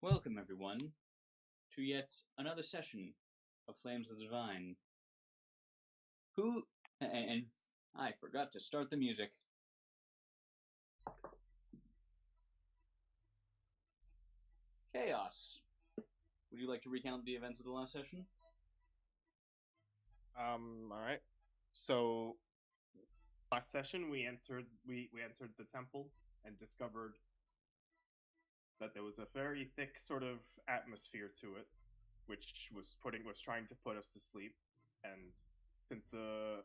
Welcome, everyone, to yet another session of Flames of the Divine. And I forgot to start the music. Chaos. Would you like to recount the events of the last session? Alright. So last session we entered the temple and discovered that there was a very thick sort of atmosphere to it, which was trying to put us to sleep. And since the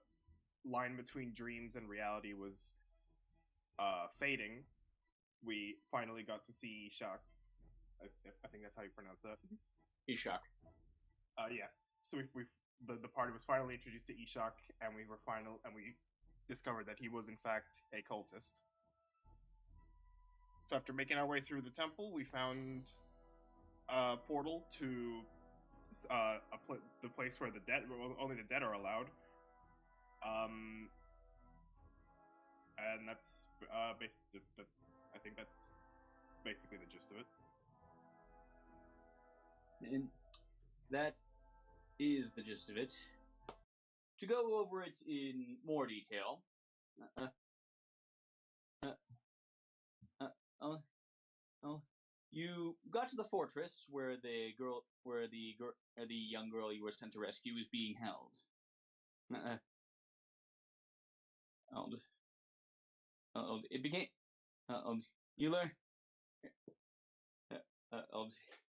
line between dreams and reality was fading, we finally got to see Ishak. I think that's how you pronounce that. Ishak. Yeah. So the party was finally introduced to Ishak, and we discovered that he was in fact a cultist. So after making our way through the temple, we found a portal to the place where only the dead are allowed. And that's basically I think that's basically the gist of it. And that is the gist of it. To go over it in more detail, you got to the fortress where the young girl you were sent to rescue is being held. It became. You learn.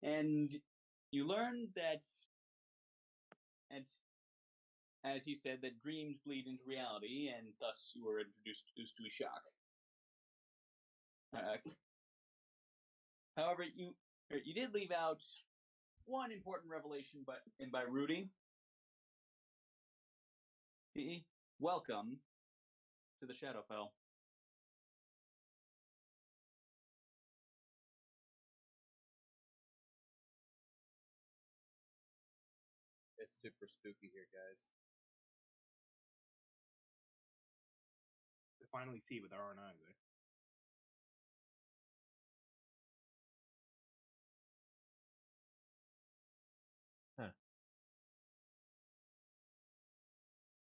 And you learned that, as he said, that dreams bleed into reality, and thus you were introduced to Ishak. However, you did leave out one important revelation, by Rudy. Welcome to the Shadowfell. It's super spooky here, guys. To finally see with our own eyes, eh?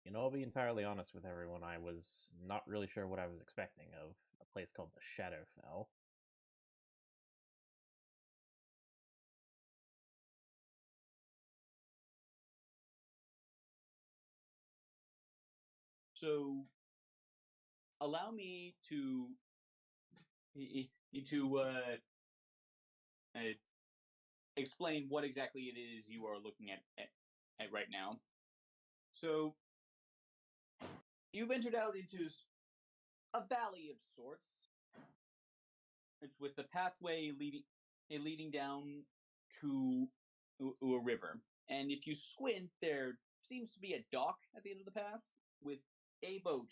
You know, I'll be entirely honest with everyone. I was not really sure what I was expecting of a place called the Shadowfell. So, allow me to explain what exactly it is you are looking at right now. So, you've entered out into a valley of sorts. It's with the pathway leading down to a river. And if you squint, there seems to be a dock at the end of the path with a boat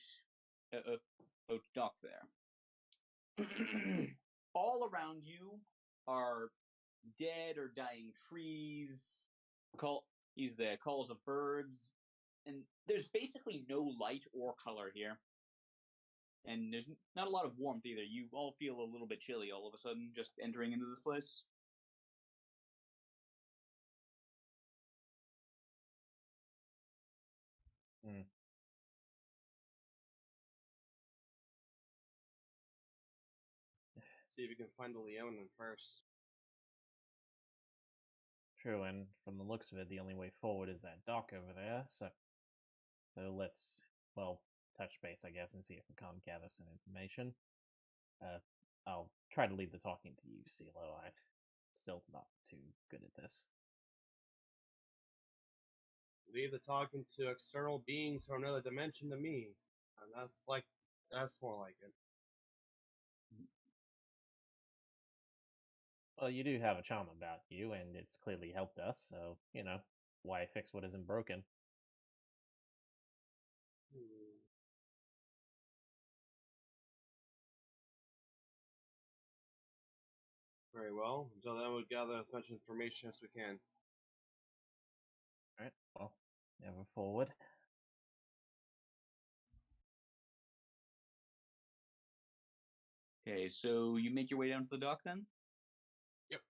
docked there. All around you are dead or dying trees, the calls of birds, and there's basically no light or color here. And there's not a lot of warmth either. You all feel a little bit chilly all of a sudden just entering into this place. See if we can find the Leonin first. True, and from the looks of it, the only way forward is that dock over there. So let's, touch base, I guess, and see if we can't gather some information. I'll try to leave the talking to you, CeeLo. I'm still not too good at this. Leave the talking to external beings from another dimension to me. And that's more like it. Well, you do have a charm about you, and it's clearly helped us, so, why fix what isn't broken? Very well. Until then, we'll gather as much information as we can. Alright, well, ever forward. Okay, so you make your way down to the dock then? Yep.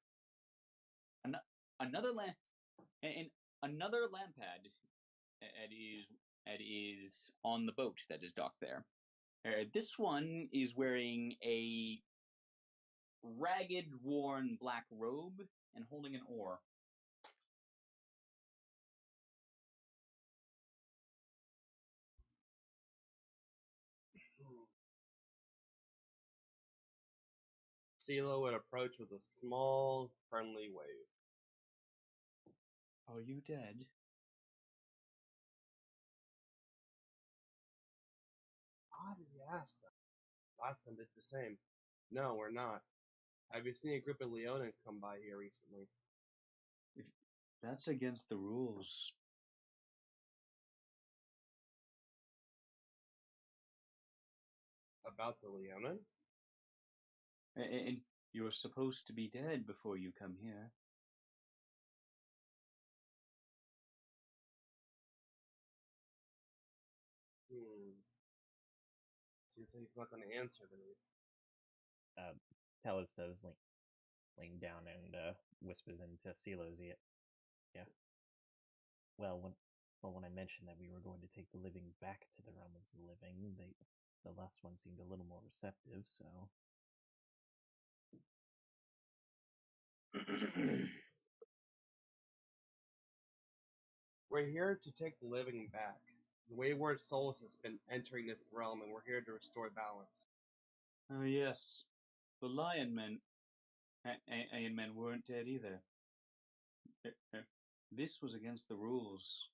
another lamp and another lampad is on the boat that is docked there. This one is wearing a ragged, worn black robe and holding an oar. Stilo would approach with a small, friendly wave. Are you dead? Why did you ask that? Last one did the same. No, we're not. Have you seen a group of Leonin come by here recently? That's against the rules. About the Leonin? And you're supposed to be dead before you come here. Seems like he's not going to answer to me. Talis does lean down and whispers into Silo's ear. Yeah. Well, when I mentioned that we were going to take the living back to the realm of the living, the last one seemed a little more receptive. So. We're here to take the living back. The wayward souls has been entering this realm, and we're here to restore balance. Oh yes, the Lion Men weren't dead either. This was against the rules.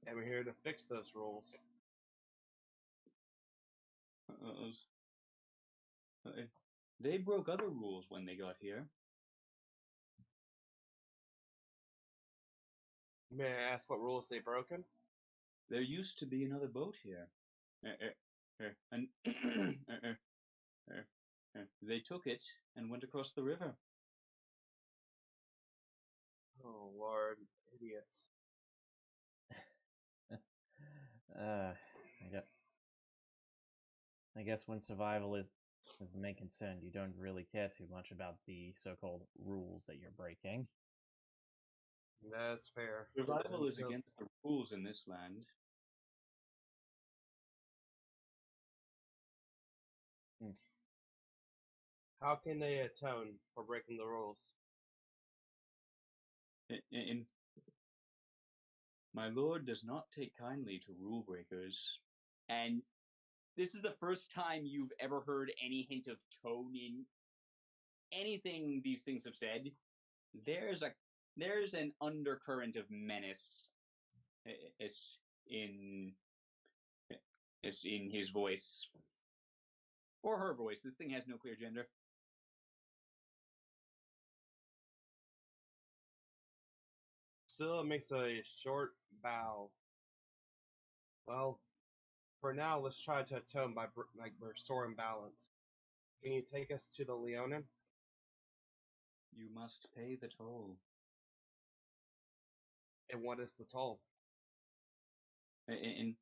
And we're here to fix those rules. They broke other rules when they got here. May I ask what rules they've broken? There used to be another boat here. And they took it and went across the river. Oh, Lord, idiots. I guess when survival is the main concern, you don't really care too much about the so-called rules that you're breaking. That's fair. Survival is against the rules in this land. How can they atone for breaking the rules? My lord does not take kindly to rule breakers. And this is the first time you've ever heard any hint of tone in anything these things have said. There's an undercurrent of menace in his voice. Or her voice. This thing has no clear gender. Scylla makes a short bow. Well, for now, let's try to atone by restoring balance. Can you take us to the Leonin? You must pay the toll. And what is the toll? And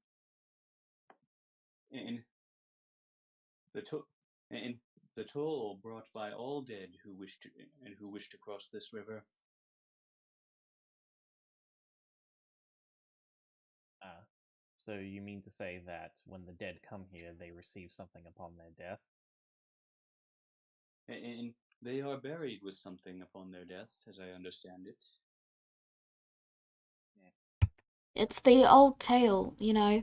the toll brought by all dead who wish to cross this river. So you mean to say that when the dead come here, they receive something upon their death? And they are buried with something upon their death, as I understand it. It's the old tale, you know.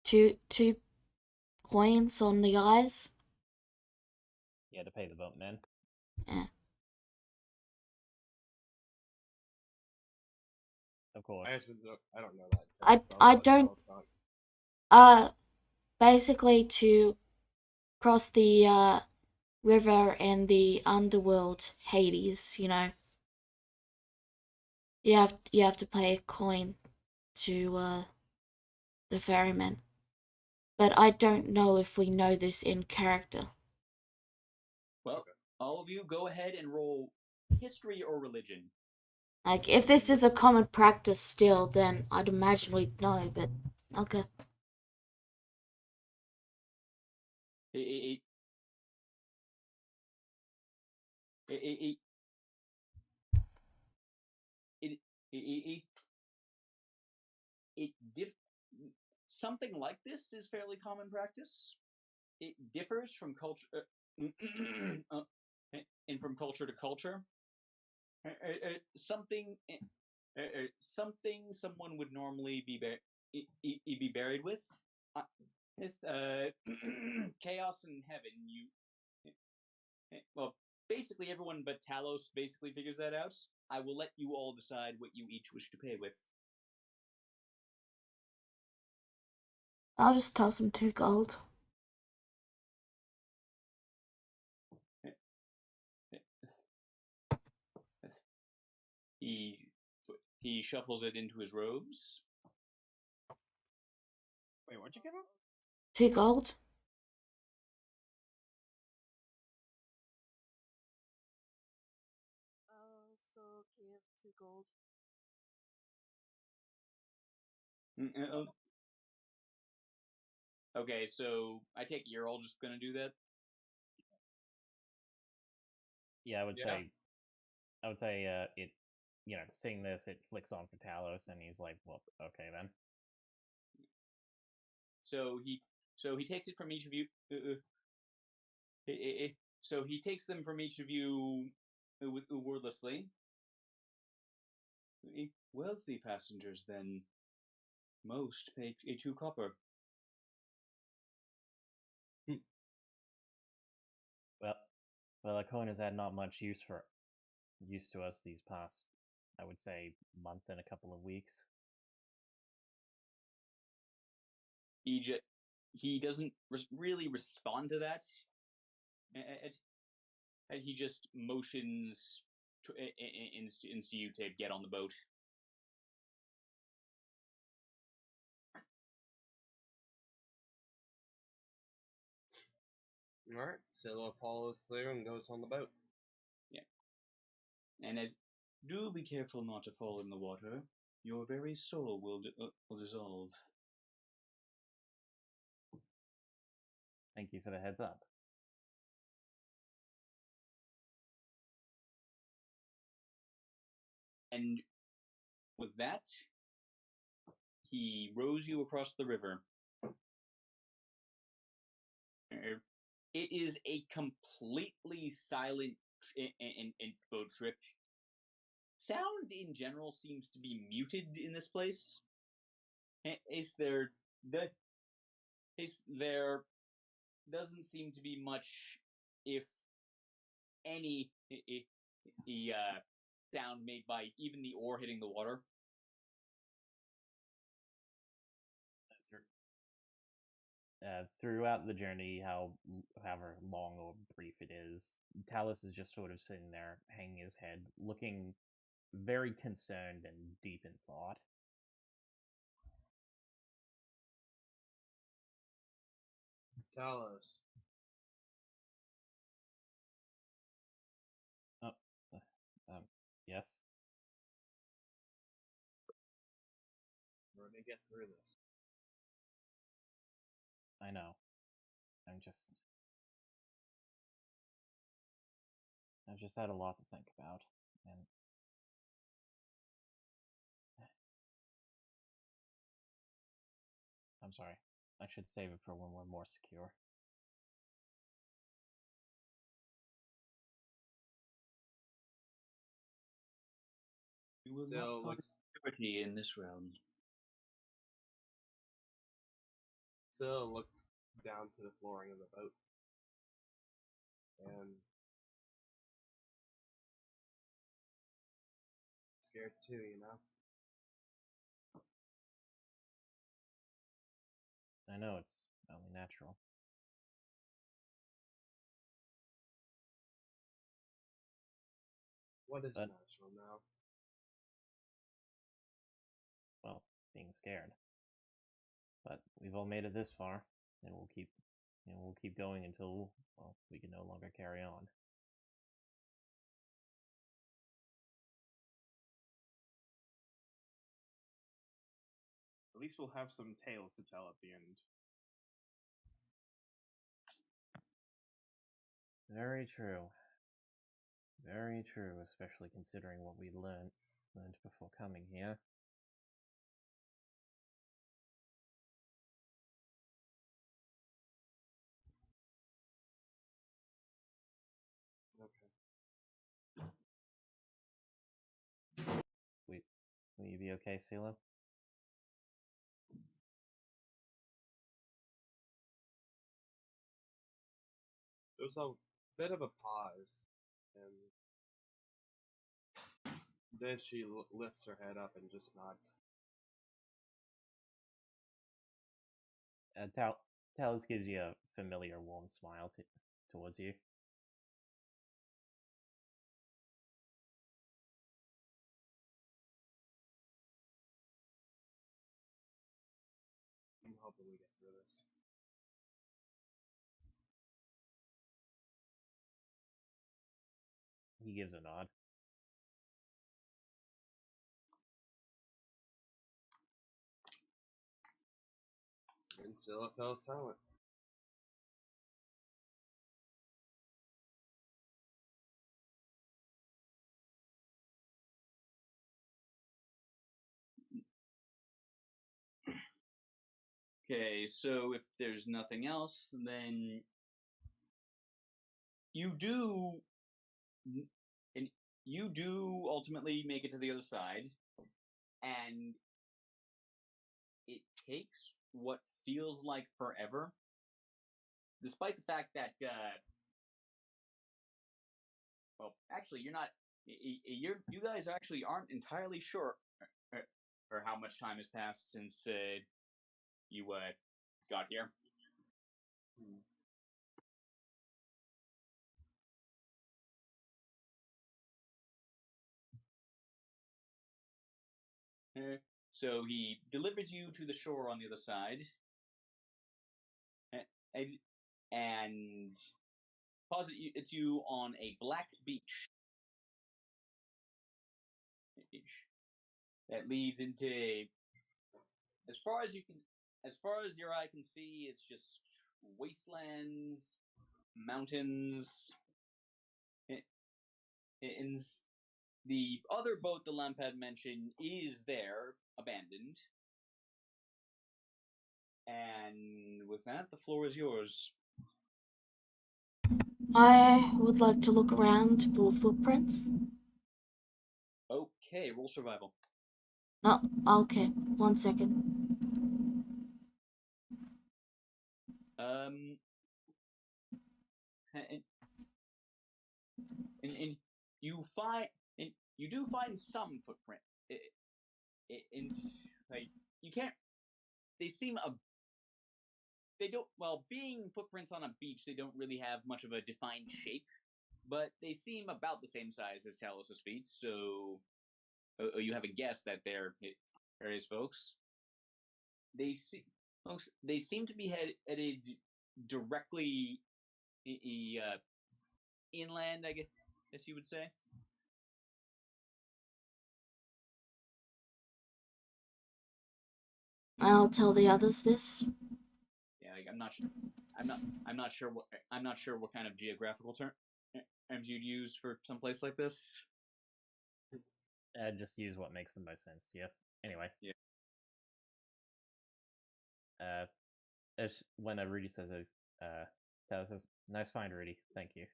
Two coins on the eyes. Yeah, to pay the boatman. Yeah. Of course. I don't know that. I don't. Basically to cross the river and the underworld, Hades. You know. You have to pay a coin to the ferryman. But I don't know if we know this in character. Well, all of you go ahead and roll history or religion. Like, if this is a common practice still, then I'd imagine we'd know, but okay. it something like this is fairly common practice. It differs from culture and from culture to culture. Something someone would normally be buried with. With chaos in heaven, well, basically everyone but Talos basically figures that out. I will let you all decide what you each wish to pay with. I'll just toss him 2 gold. He shuffles it into his robes. Wait, what'd you give him? 2 gold. So give 2 gold. Okay, so I take it you're all just gonna do that. Yeah, I would Yeah. say it. Seeing this, it flicks on for Talos, and he's like, "Well, okay then." So he takes it from each of you. So he takes them from each of you wordlessly. Wealthy passengers, then. Most pay a 2 copper. Well, a coin has had not much use to us these past, I would say, month and a couple of weeks. He doesn't really respond to that. And he just motions into you to get on the boat. Alright, Scylla follows through and goes on the boat. Yeah. And do be careful not to fall in the water. Your very soul will dissolve. Thank you for the heads up. And with that, he rows you across the river. It is a completely silent boat trip. Sound in general seems to be muted in this place. There doesn't seem to be much, if any, sound made by even the oar hitting the water. Throughout the journey, however long or brief it is, Talos is just sort of sitting there, hanging his head, looking very concerned and deep in thought. Talos. Yes? We're gonna get through this. I know. I've just had a lot to think about, and I'm sorry. I should save it for when we're more secure. You will Scylla not find looks security in this realm. Scylla looks down to the flooring of the boat. And scared too, you know? I know it's only natural. What is But- natural now? Well, being scared. But we've all made it this far, and we'll keep going until, well, we can no longer carry on. At least we'll have some tales to tell at the end. Very true. Very true, especially considering what we learned learned before coming here. Okay. Will you be okay, CeeLo? There's a bit of a pause, and then she lifts her head up and just nods. Talos gives you a familiar warm smile towards you. I'm hoping we get through this. He gives a nod. And Scylla fell silent. Okay, so if there's nothing else, then you do, and you do ultimately make it to the other side, and it takes what feels like forever, despite the fact that, well, actually, you're not, you guys actually aren't entirely sure, or how much time has passed since you got here. So he delivers you to the shore on the other side, and it's you on a black beach that leads into, as far as your eye can see, it's just wastelands, mountains, and the other boat the lamp had mentioned is there, abandoned. And with that, the floor is yours. I would like to look around for footprints. Okay, roll survival. Oh, okay. 1 second. And you find, and you do find some footprint. And like, you can't. They seem they don't. Well, being footprints on a beach, they don't really have much of a defined shape, but they seem about the same size as Talos' feet. So, you have a guess that they're his folks. They seem to be headed directly inland, I guess you would say. I'll tell the others this. Yeah, like, I'm not sure what kind of geographical terms you'd use for some place like this. Just use what makes the most sense to you. Anyway. Yeah. When Rudy says this, Talos says, "Nice find, Rudy. Thank you."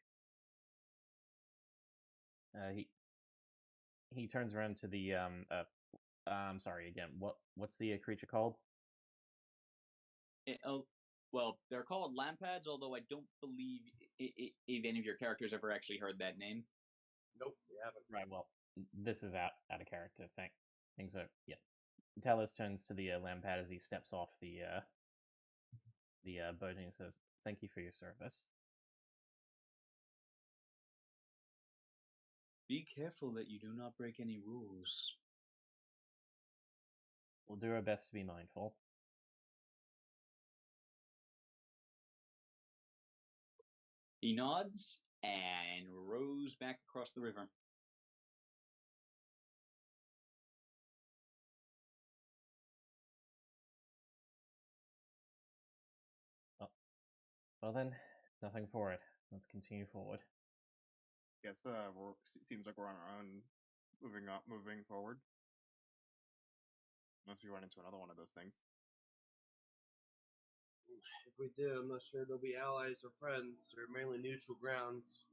He turns around to the I'm sorry again. What's the creature called? Well, they're called lampads, although I don't believe if any of your characters ever actually heard that name. Nope, we haven't. Right. Well, this is out of character. Things are yeah. Talos turns to the lampad as he steps off the boat and he says, "Thank you for your service." Be careful that you do not break any rules. We'll do our best to be mindful. He nods and rows back across the river. Well then, nothing for it. Let's continue forward. Guess seems like we're on our own moving forward. Unless we run into another one of those things. If we do, I'm not sure they'll be allies or friends, or mainly neutral grounds.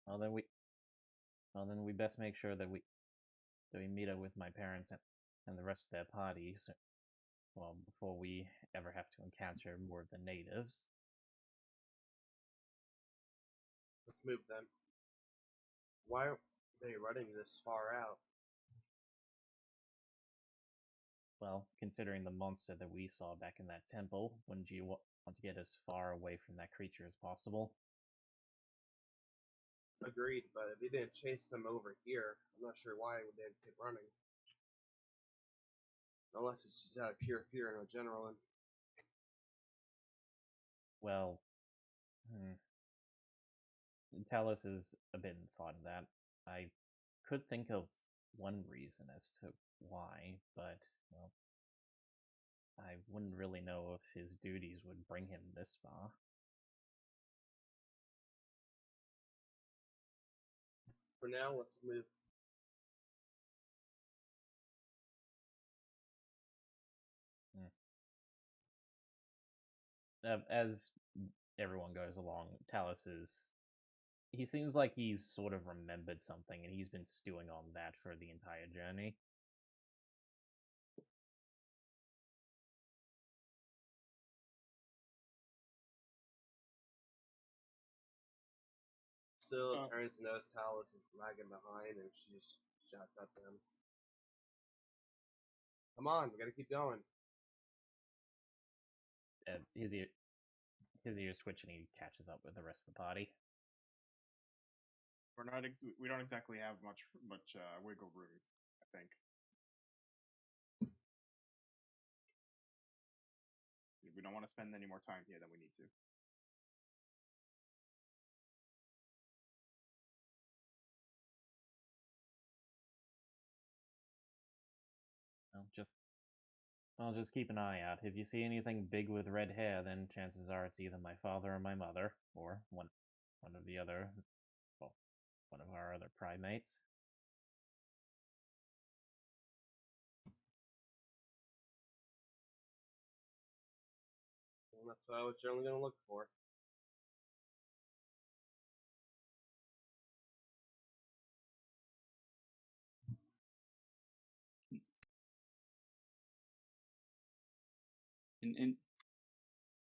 Well then we best make sure that we meet up with my parents and the rest of their party, so, well, before we ever have to encounter more of the natives. Let's move then. Why are they running this far out? Well, considering the monster that we saw back in that temple, wouldn't you want to get as far away from that creature as possible? Agreed, but if we didn't chase them over here, I'm not sure why they'd keep running. Unless it's just out of pure fear and adrenaline. Well, Talos is a bit in thought of that. I could think of one reason as to why, but, well, I wouldn't really know if his duties would bring him this far. For now, let's move. As everyone goes along, Talos he seems like he's sort of remembered something, and he's been stewing on that for the entire journey. Still turns to notice Talos is lagging behind, and she just shouts at them. Come on, we gotta keep going. His ears twitch, and he catches up with the rest of the party. We don't exactly have much wiggle room, I think. We don't want to spend any more time here than we need to. Well, just keep an eye out. If you see anything big with red hair, then chances are it's either my father or my mother, or one of the other, well, one of our other primates. Well, that's what I was generally gonna look for. And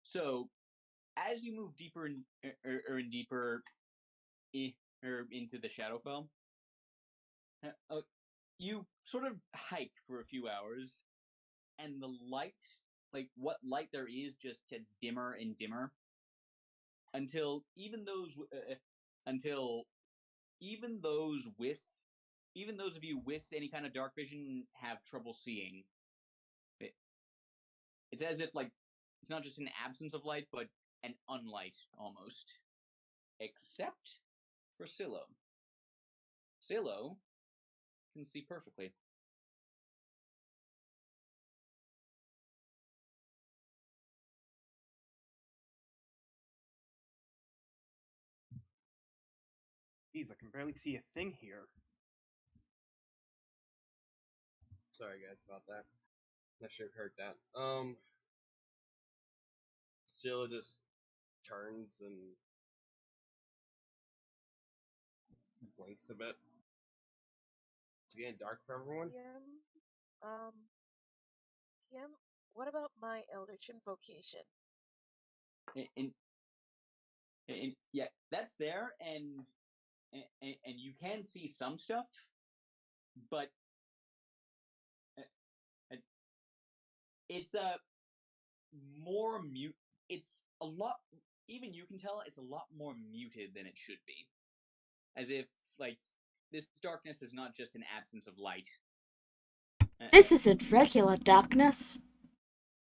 so, as you move deeper and deeper into the Shadowfell, you sort of hike for a few hours, and the light, like what light there is, just gets dimmer and dimmer until even those of you with any kind of dark vision have trouble seeing. It's as if, like, it's not just an absence of light, but an unlight almost. Except for Silo. Silo can see perfectly. Jeez, I can barely see a thing here. Sorry guys about that. Not sure if you heard that. Scylla just turns and blinks a bit. It's getting dark for everyone. TM, what about my Eldritch Invocation? And yeah, that's there, and you can see some stuff, but it's more mute. It's a lot. Even you can tell it's a lot more muted than it should be, as if, like, this darkness is not just an absence of light. This isn't regular darkness.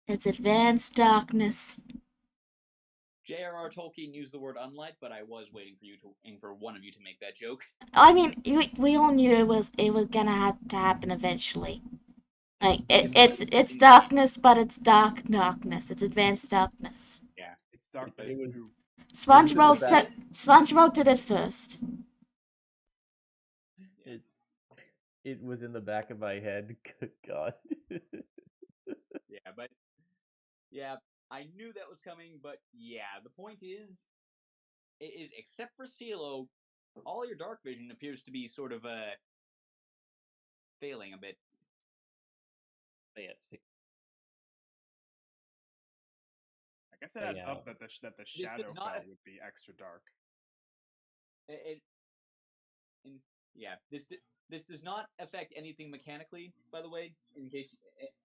It's advanced darkness. J.R.R. Tolkien used the word unlight, but I was waiting for one of you to make that joke. I mean, we all knew it was gonna have to happen eventually. Like it's darkness, but it's darkness. It's advanced darkness. Yeah, it's darkness. It was- SpongeBob did it first. It was in the back of my head. Good God. Yeah, but yeah, I knew that was coming. But yeah, the point is except for CeeLo, all your dark vision appears to be sort of failing a bit. But yeah, see, I guess it But adds yeah. up that the does shadow not fell aff- would be extra dark. This does not affect anything mechanically. By the way, in case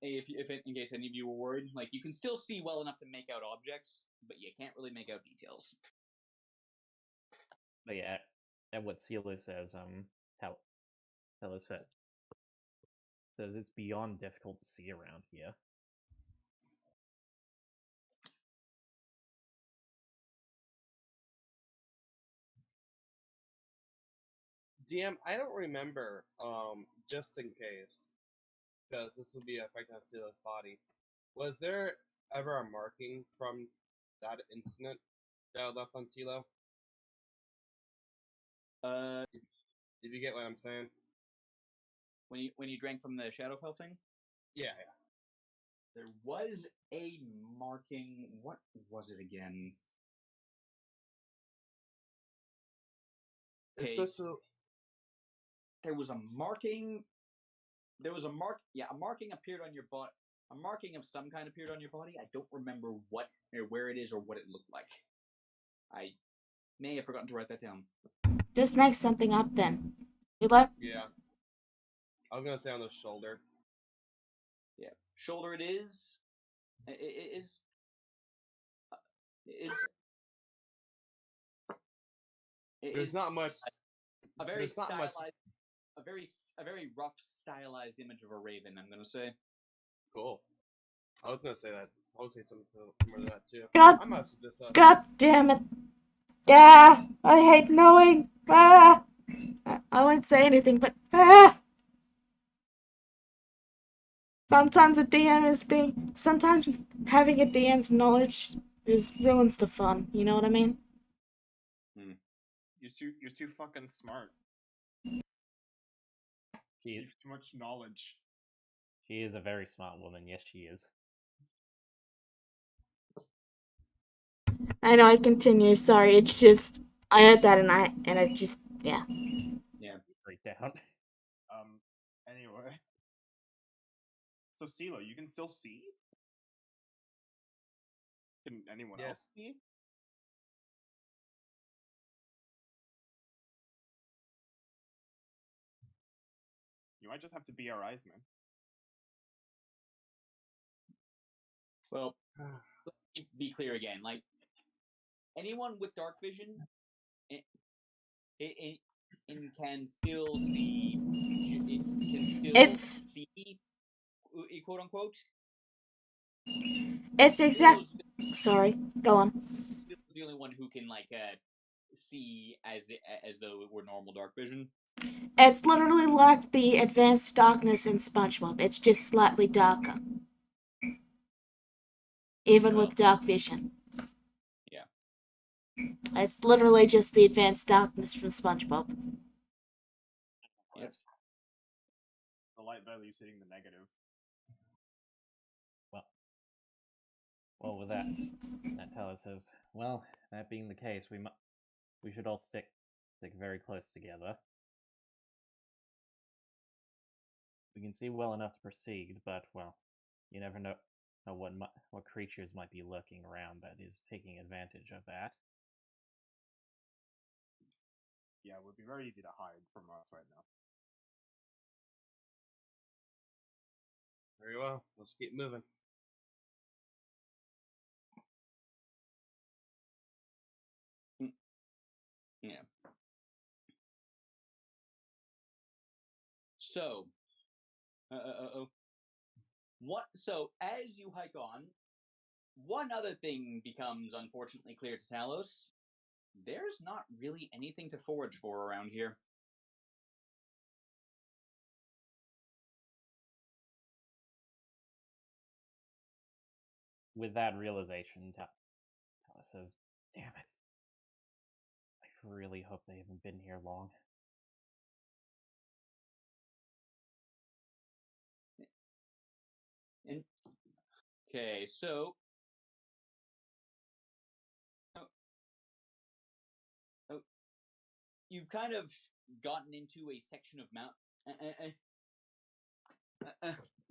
in case any of you were worried, like you can still see well enough to make out objects, but you can't really make out details. But yeah, and what Sealer says, Teller says it's beyond difficult to see around here. DM, I don't remember, just in case, because this would be affecting Sila's body. Was there ever a marking from that incident that left on Silo? Did you get what I'm saying? When you drank from the Shadowfell thing, Yeah. there was a marking. What was it again? It's Okay, just a, there was a marking. There was a mark. Yeah, a marking appeared on your body. A marking of some kind appeared on your body. I don't remember what or where it is or what it looked like. I may have forgotten to write that down. Just make something up then. You like? yeah. I was gonna say on the shoulder. Yeah, shoulder. It is. It is. It is. There's not much. a very There's not much. stylized, a very rough stylized image of a raven. I'm gonna say. Cool. I was gonna say that. I was gonna say something more than that too. God, I must have just. God damn it. Yeah, I hate knowing. Ah. I won't say anything, but sometimes sometimes having a DM's knowledge ruins the fun. You know what I mean? You're too fucking smart. You have too much knowledge. She is a very smart woman. Yes, she is. I know. I continue. Sorry, it's just I heard that and I just yeah. Break down. Anyway. So CeeLo, you can still see? Can anyone else see? You might just have to be our eyes, man. Well, be clear again. Like anyone with dark vision, it can still see. It can still see, quote unquote. It's exact. Sorry, go on. Still the only one who can see as though it were normal dark vision. It's literally like the advanced darkness in SpongeBob. It's just slightly darker. Even with dark vision. Yeah. It's literally just the advanced darkness from SpongeBob. Yes. The light value is hitting the negative. Well, with that Teller says, well, that being the case, we should all stick very close together. We can see well enough to proceed, but, well, you never know what creatures might be lurking around that is taking advantage of that. Yeah, it would be very easy to hide from us right now. Very well. Let's keep moving. Yeah. So, what? So as you hike on, one other thing becomes unfortunately clear to Talos. There's not really anything to forage for around here. With that realization, Talos says, damn it. I really hope they haven't been here long. Okay, so you've kind of gotten into a section of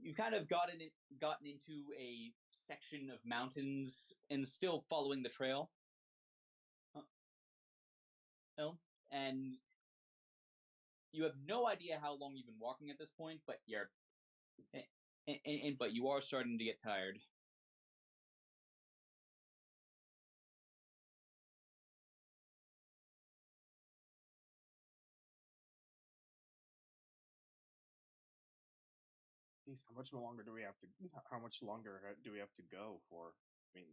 you've kind of gotten into a section of mountains and still following the trail. And you have no idea how long you've been walking at this point, but but you are starting to get tired. Jeez, how much longer do we have to? How much longer do we have to go for? I mean,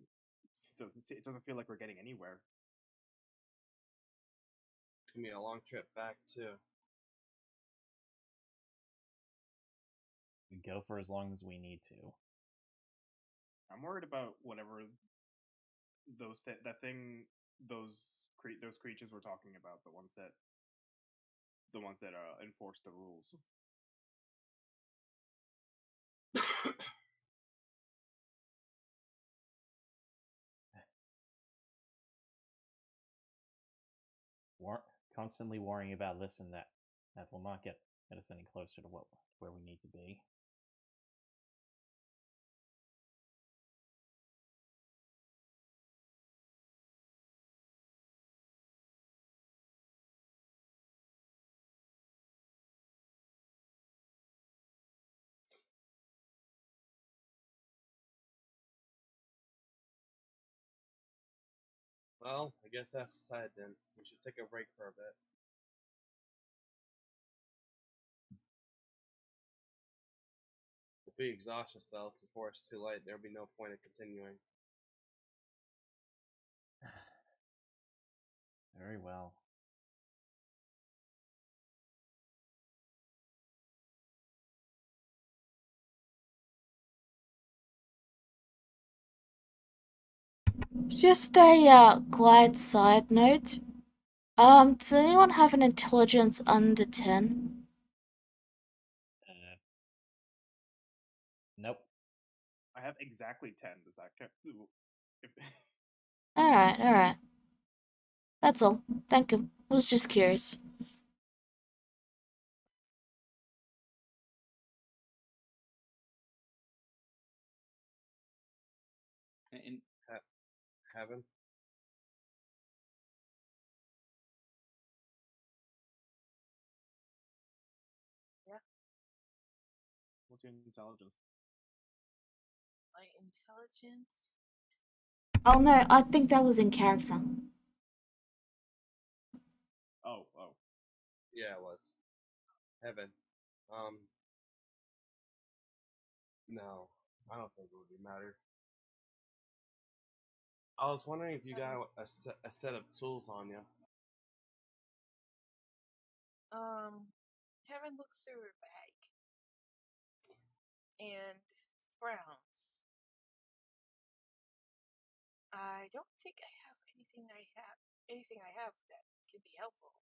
it doesn't feel like we're getting anywhere. It's gonna be a long trip back too. We go for as long as we need to. I'm worried about whatever those creatures we're talking about, the ones that enforce the rules. Constantly worrying about this and that will not get us any closer to where we need to be. Well, I guess that's decided then. We should take a break for a bit. If we exhaust ourselves before it's too late, there'll be no point in continuing. Very well. Just a quiet side note. Does anyone have an intelligence under 10? Nope. I have exactly 10. Does that count? Alright. That's all. Thank you. I was just curious. And Heaven? What's your intelligence? My intelligence. Oh no, I think that was in character. Oh. Yeah, it was. Heaven. No. I don't think it would matter. I was wondering if you got a set of tools on you. Heaven looks through her bag and frowns. I don't think I have anything I have that can be helpful.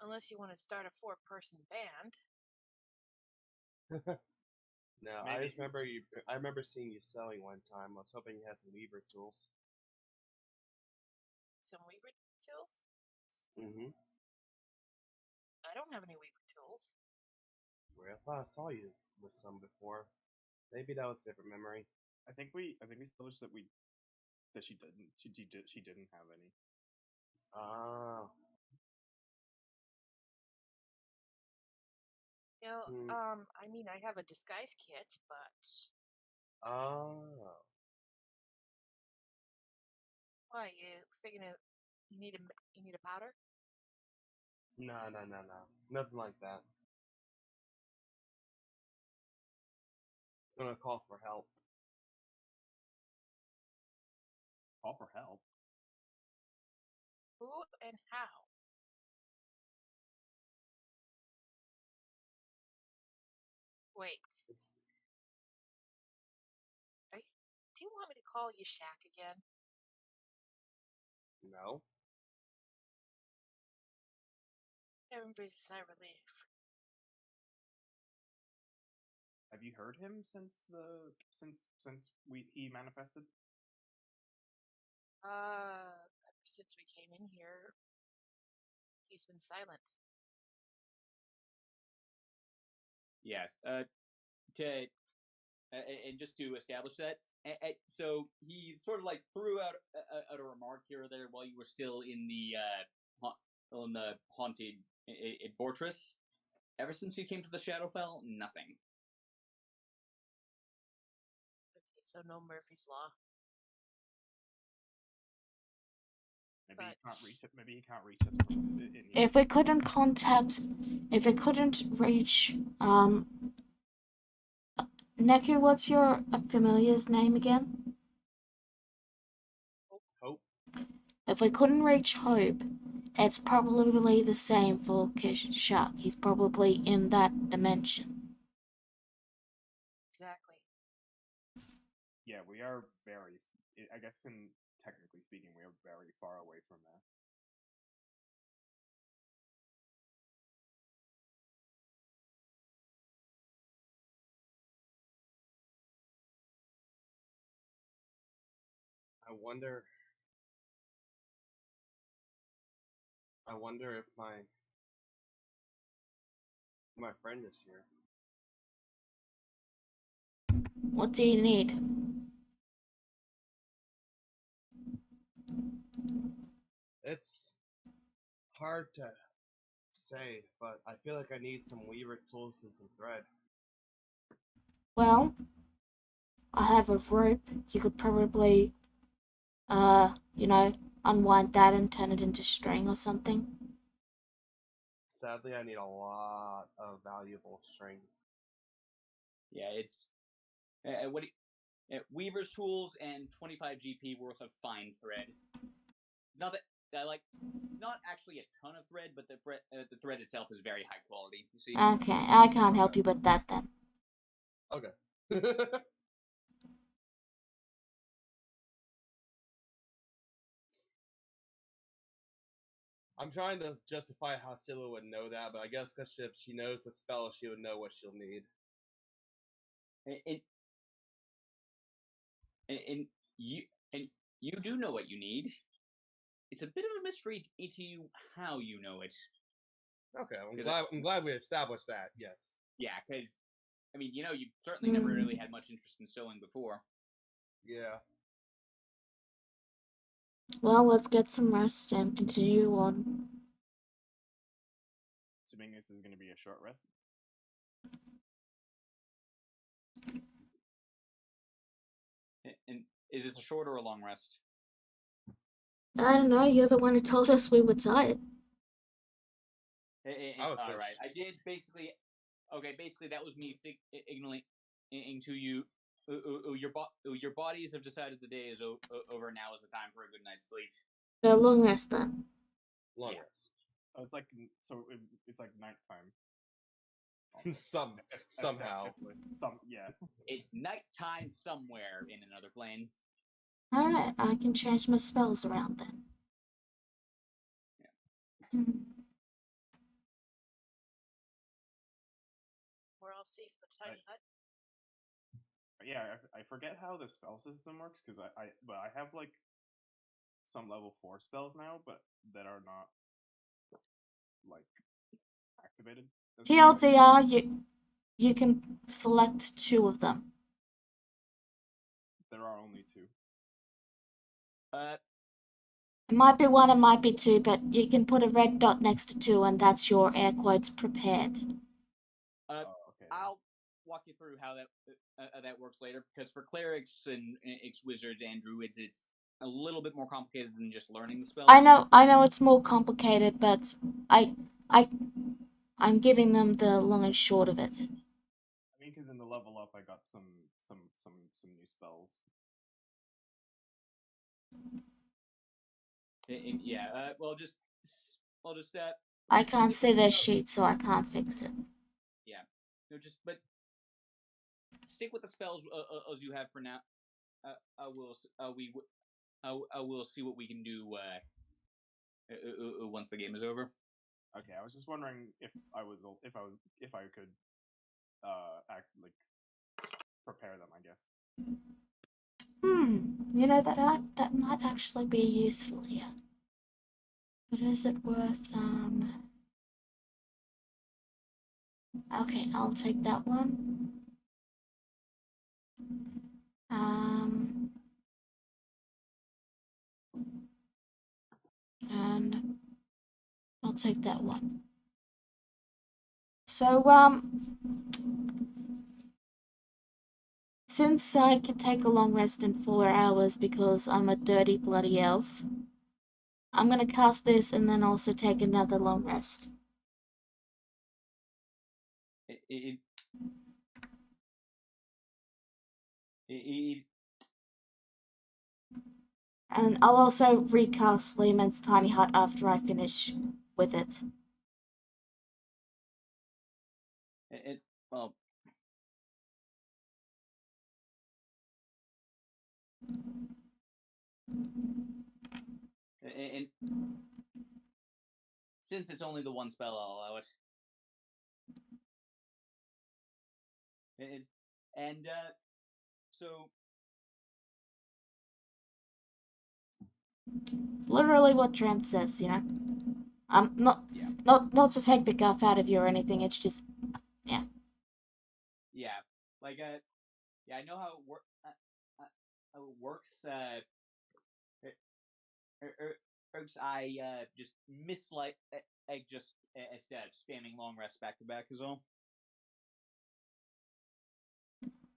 Unless you want to start a 4-person band. No, Maybe. I just remember I remember seeing you sewing one time. I was hoping you had some weaver tools. Some weaver tools? Mm-hmm. I don't have any weaver tools. Well, I thought I saw you with some before. Maybe that was a different memory. I think we established that she didn't have any. Ah. You know, I mean, I have a disguise kit, but Oh. why? You thinking you need a powder? No. Nothing like that. I'm gonna call for help. Call for help. Who and how? Wait. Do you want me to call you Shaq again? No. Heaven breathes a sigh of relief. have you heard him since he manifested? Ever since we came in here, he's been silent. Yes. And just to establish that, so he sort of like threw out a remark here or there while you were still in the haunted fortress. Ever since you came to the Shadowfell, nothing. Okay, so no Murphy's Law. Maybe But- he can't reach it. Maybe he can't reach us. If we couldn't reach, Neku, what's your familiar's name again? Hope. If we couldn't reach Hope, it's probably the same for Kishak. He's probably in that dimension. Exactly. Yeah, we are very. I guess, technically speaking, we are very far away from there. I wonder if my friend is here. What do you need? It's hard to say, but I feel like I need some weaver tools and some thread. Well, I have a rope. You could probably, unwind that and turn it into string or something. Sadly, I need a lot of valuable string. Yeah, it's Weaver's tools and 25 GP worth of fine thread. Not that it's not actually a ton of thread, but the thread itself is very high quality. You see? Okay, I can't help you with that then. Okay. I'm trying to justify how Scylla would know that, but I guess because if she knows the spell, she would know what she'll need. And you do know what you need. It's a bit of a mystery to you how you know it. Okay, I'm glad we established that. Yes. Yeah, because you certainly never really had much interest in sewing before. Yeah. Well, let's get some rest and continue on. Assuming this is going to be a short rest. And is this a short or a long rest? I don't know, you're the one who told us we were tired. All right, I did basically. Okay, basically that was me signaling to you. Your bodies have decided the day is over. Now is the time for a good night's sleep. So long rest then. Long Yeah. rest. Oh, it's like nighttime. Somehow. Yeah. It's nighttime somewhere in another plane. Alright, I can change my spells around then. Yeah. We're all safe in the tiny hut. Yeah, I forget how the spell system works because I have like some level 4 spells now, but that are not like activated. TLDR, you can select 2 of them. There are only 2. It might be 1, it might be 2, but you can put a red dot next to 2 and that's your air quotes prepared. Okay. I'll walk you through how that works later, because for clerics and wizards and druids, it's a little bit more complicated than just learning the spells. I know it's more complicated, but I'm giving them the long and short of it. I mean, because in the level up, I got some new spells. Yeah. Well, just. I can't see their sheet, so I can't fix it. Yeah. No, but stick with the spells as you have for now. I will see what we can do once the game is over. Okay, I was just wondering if I could act like prepare them, I guess. You know that might actually be useful here. But is it worth Okay, I'll take that one. And I'll take that one. So since I can take a long rest in 4 hours because I'm a dirty bloody elf, I'm gonna cast this and then also take another long rest. And I'll also recast Lehman's tiny hut after I finish with it. Well, and since it's only the one spell, I'll allow it. And so Literally what Trent says, you know. Not to take the guff out of you or anything. It's just, yeah. Yeah, like yeah, I know how it works. I just just instead of spamming long rests back to back is all.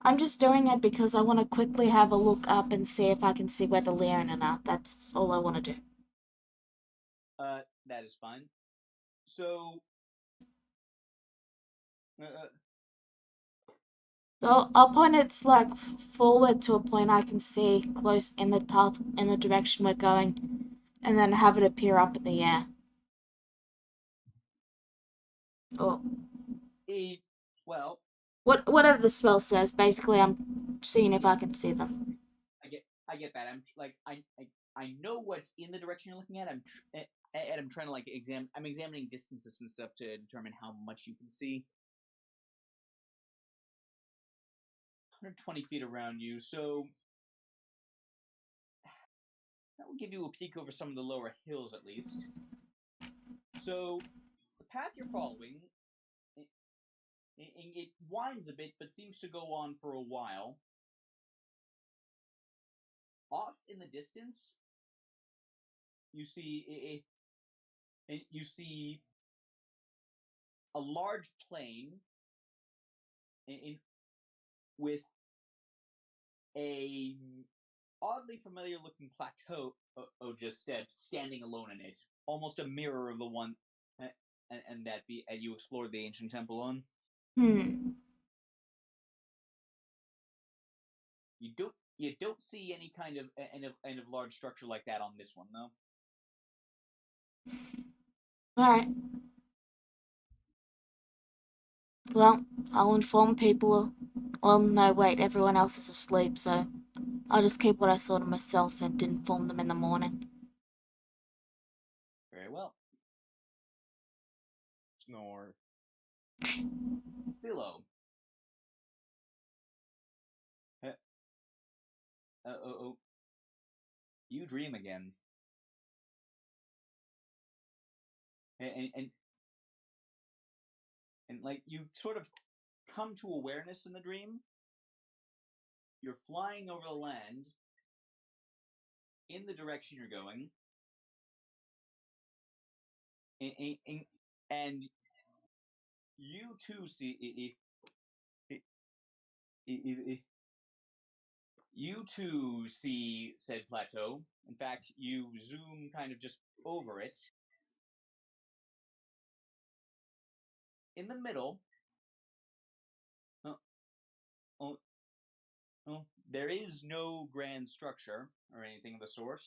I'm just doing it because I want to quickly have a look up and see if I can see where the Leonin are. That's all I want to do. That is fine. So, So I'll point it like forward to a point I can see close in the path in the direction we're going, and then have it appear up in the air. Or well, whatever the spell says. Basically, I'm seeing if I can see them. I get that. I'm like I know what's in the direction you're looking at. I'm trying to like I'm examining distances and stuff to determine how much you can see. 120 feet around you, so that will give you a peek over some of the lower hills at least. So the path you're following, it winds a bit, but seems to go on for a while. Off in the distance, you see a large plain with a oddly familiar looking plateau just standing alone in it, almost a mirror of the one and that you explored the ancient temple on. You don't see any kind of large structure like that on this one though. Alright. Well, I'll inform people. Well, no, wait, everyone else is asleep, so I'll just keep what I saw to myself and inform them in the morning. Very well. Snore. Below. You dream again. And like you sort of come to awareness in the dream. You're flying over the land in the direction you're going. And you too see you too see said plateau. In fact, you zoom kind of just over it. In the middle, there is no grand structure or anything of the sort.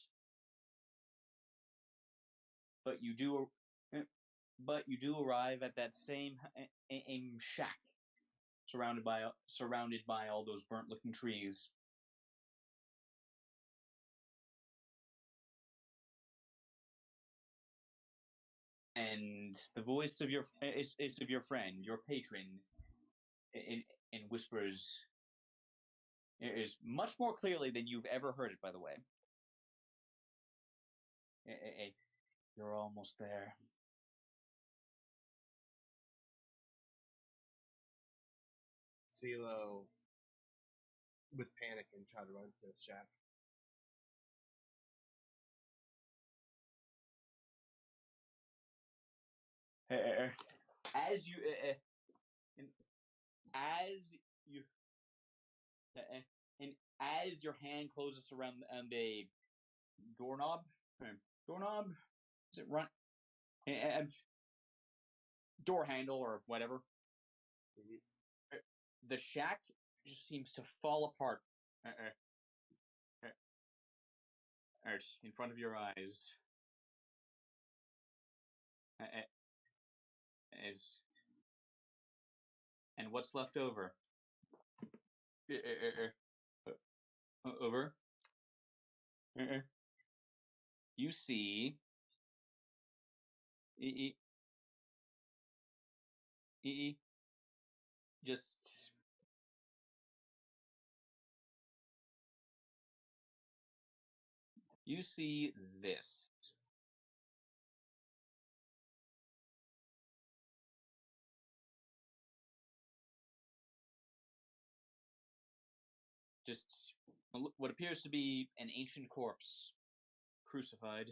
But you do arrive at that same shack, surrounded by all those burnt-looking trees. And the voice of your friend, your patron, in whispers, It is much more clearly than you've ever heard it, by the way. You're almost there. CeeLo would panic and try to run to the shack. As you, and as your hand closes around the doorknob, is it run? Door handle or whatever. The shack just seems to fall apart. In front of your eyes. And what's left over? Over. You see. Just. You see this. Just what appears to be an ancient corpse, crucified.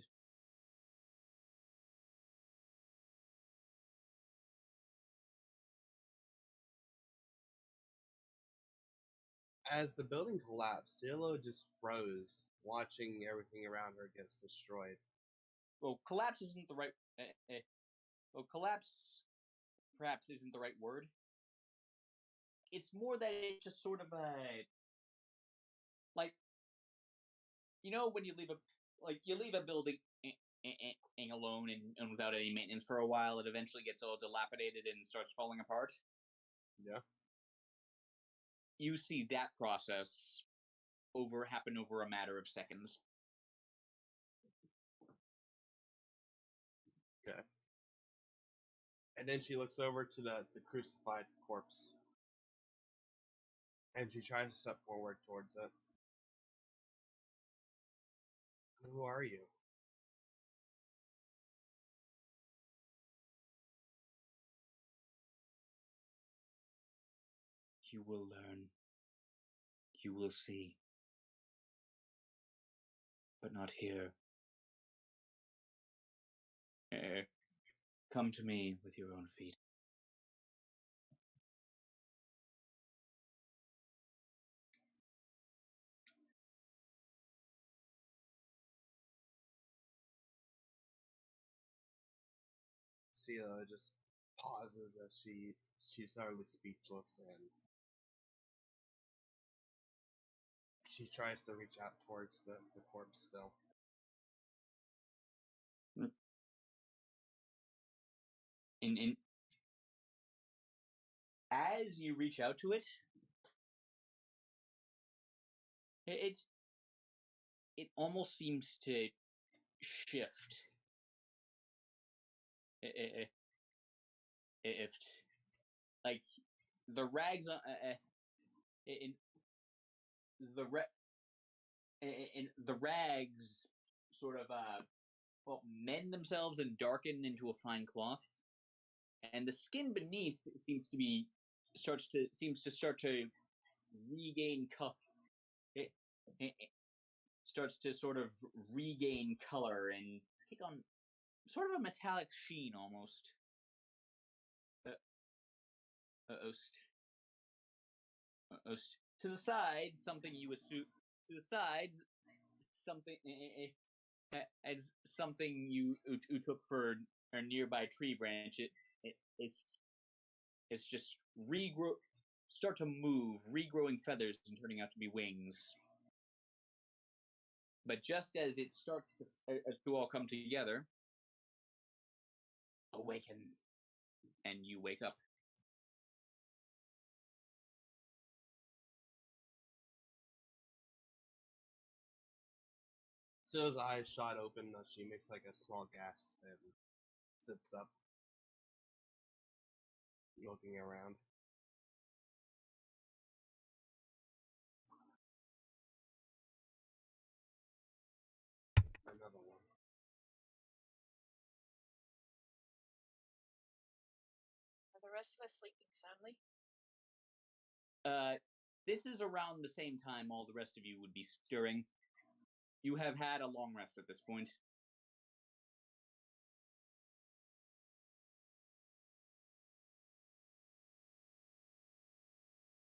As the building collapsed, CeeLo just froze, watching everything around her get destroyed. Well, collapse isn't the right. Well, collapse perhaps isn't the right word. It's more that it's just sort of a like, when you leave a building alone and without any maintenance for a while, it eventually gets all dilapidated and starts falling apart. Yeah. You see that process happen over a matter of seconds. Okay. And then she looks over to the crucified corpse. And she tries to step forward towards it. Who are you? You will learn. You will see. But not here. Come to me with your own feet. CeeLo just pauses as she's utterly speechless, and she tries to reach out towards the corpse still. And as you reach out to it, it almost seems to shift. If like the rags in the rags sort of mend themselves and darken into a fine cloth, and the skin beneath seems to start to regain color. It starts to sort of regain color and take on sort of a metallic sheen almost. To the side, something you assume. To the sides, something as something you took for a nearby tree branch. It's just start to move, regrowing feathers and turning out to be wings. But just as it starts to all come together, awaken, and you wake up. CeeLo's eyes shot open as she makes like a small gasp and sits up, looking around. rest of us sleeping soundly? This is around the same time all the rest of you would be stirring. You have had a long rest at this point.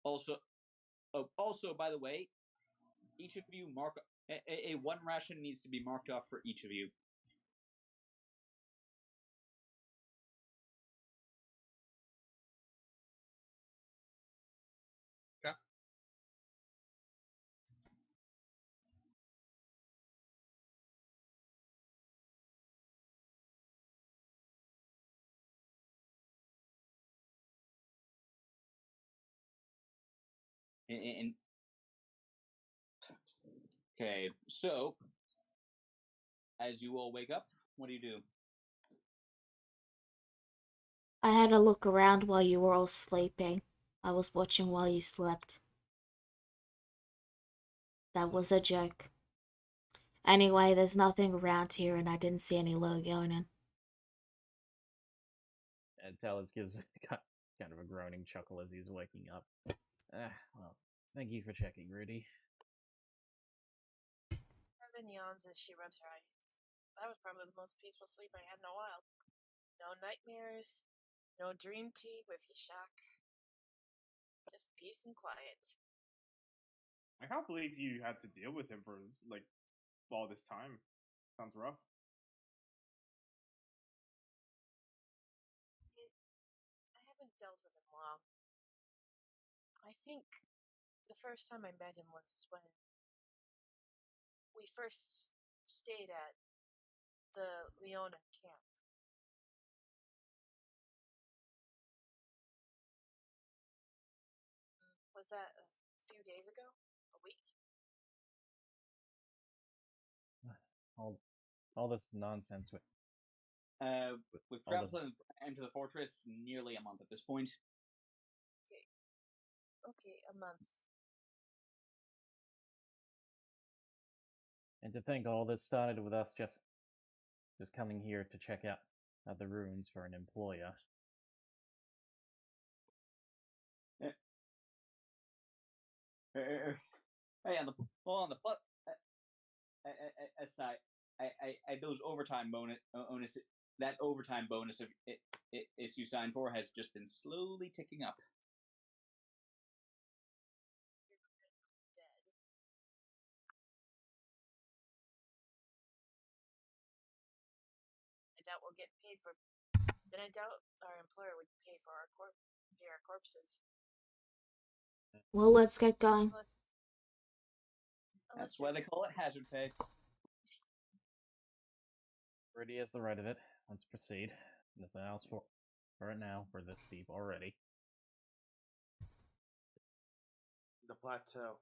Also, by the way, each of you mark a one ration needs to be marked off for each of you. Okay. And okay, so as you all wake up, what do you do? I had a look around while you were all sleeping. I was watching while you slept. That was a joke. Anyway, there's nothing around here and I didn't see any Logionin. And Talus gives kind of a groaning chuckle as he's waking up. Well, thank you for checking, Rudy. Evan yawns as she rubs her eyes. That was probably the most peaceful sleep I had in a while. No nightmares, no dream tea with Yashak. Just peace and quiet. I can't believe you had to deal with him for like all this time. Sounds rough. I haven't dealt with him long. I think the first time I met him was when we first stayed at the Leona camp. Was that a few days ago? A week? All this nonsense with With all travels the into the fortress, nearly a month at this point. Okay, a month. and to think all this started with us just coming here to check out the ruins for an employer. Hey, on the plus aside, those overtime bonus, that overtime bonus of it you signed for has just been slowly ticking up. Dead. I doubt we'll get paid for. Then I doubt our employer would pay for our corpses. Well, let's get going. That's why they call it hazard pay. Rudy has the right of it. Let's proceed. Nothing else for right now. We're this deep already. The plateau.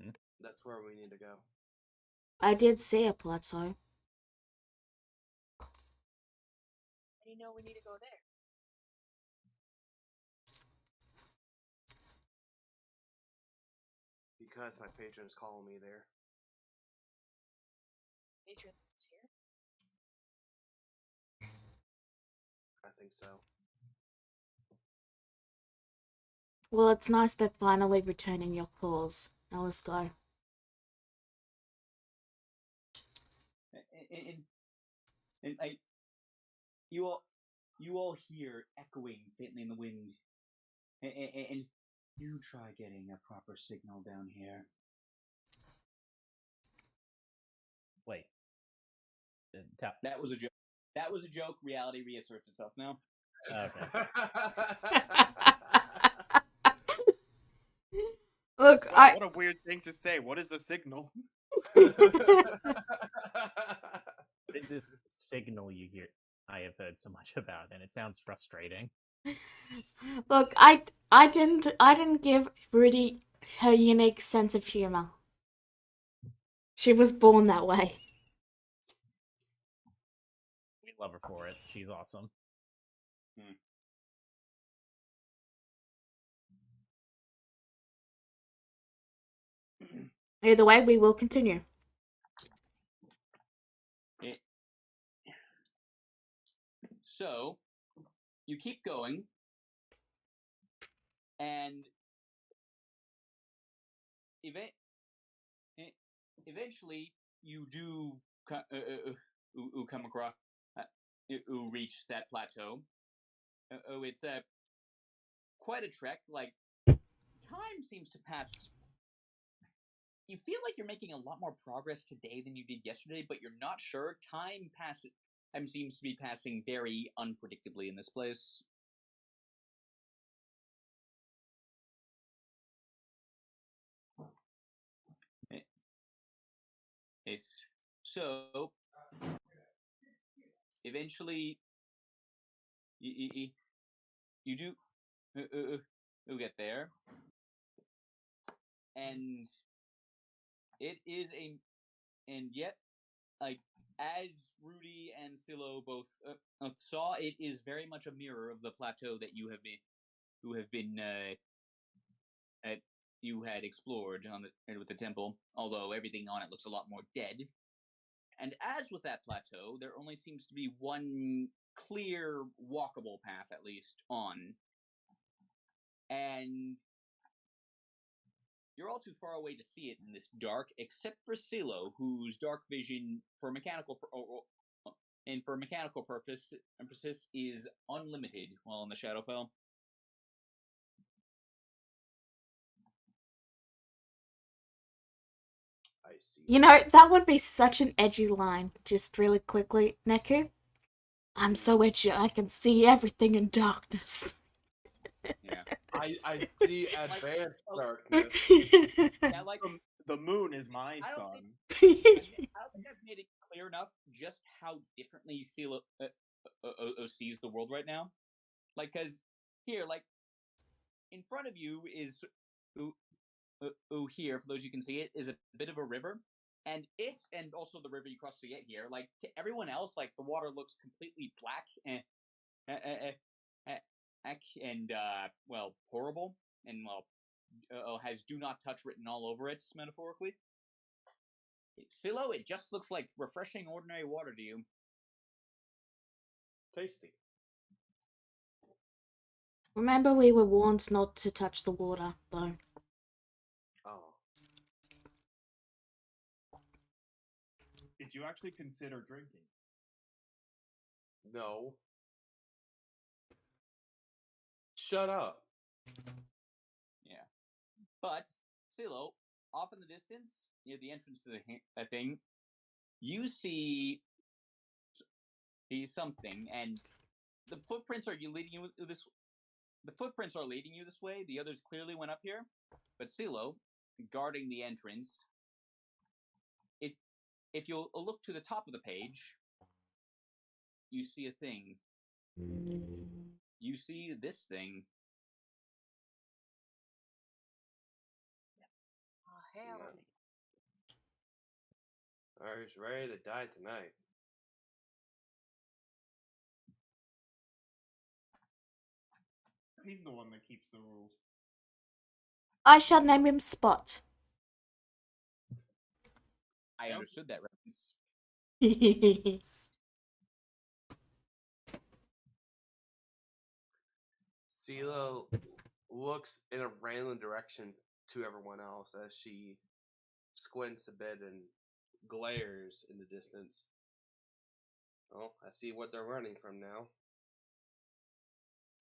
Hmm? That's where we need to go. I did see a plateau. How do you know we need to go there? Because my patron's calling me there. Patron's here? I think so. Well, it's nice they're finally returning your calls. Now let's go. And you all hear echoing faintly in the wind. And you try getting a proper signal down here. Wait. That was a joke. That was a joke. Reality reasserts itself now. Okay. Look, What a weird thing to say. What is a signal? There's this signal you hear I have heard so much about, and it sounds frustrating. Look, I didn't give Rudy her unique sense of humor. She was born that way. We love her for it. She's awesome. Either way, we will continue. So, you keep going, and eventually you do come across, reach that plateau. It's quite a trek. Like, time seems to pass. You feel like you're making a lot more progress today than you did yesterday, but you're not sure. Time seems to be passing very unpredictably in this place. So, eventually, you do you get there, and it is and yet, like, as Rudy and Silo both saw, it is very much a mirror of the plateau that you had explored with the temple, although everything on it looks a lot more dead. And as with that plateau, there only seems to be one clear, walkable path, at least, on. And you're all too far away to see it in this dark, except for Silo, whose dark vision, for mechanical purposes, is unlimited while in the Shadowfell. I see. You know, that would be such an edgy line. Just really quickly, Neku. I'm so edgy, I can see everything in darkness. Yeah. I see advanced darkness. Yeah, like, The moon is my I don't sun. I don't think I've made it clear enough just how differently Silo sees the world right now. Like, because here, like, in front of you is here, for those you can see it, is a bit of a river, and also the river you cross to get here. Like, to everyone else, like, the water looks completely black and well, horrible, and well, has "do not touch" written all over it, metaphorically. Silo, it just looks like refreshing, ordinary water to you. Tasty. Remember, we were warned not to touch the water, though. Oh. Did you actually consider drinking? No. Shut up. Yeah. But, Silo, off in the distance, near the entrance to the thing, you see something, and the footprints are leading you this. The footprints are leading you this way. The others clearly went up here, but Silo, guarding the entrance. If you'll look to the top of the page, you see a thing. You see this thing. Oh, hell. I was ready to die tonight. He's the one that keeps the rules. I shall name him Spot. I understood that reference. Silo looks in a random direction to everyone else as she squints a bit and glares in the distance. Oh, I see what they're running from now.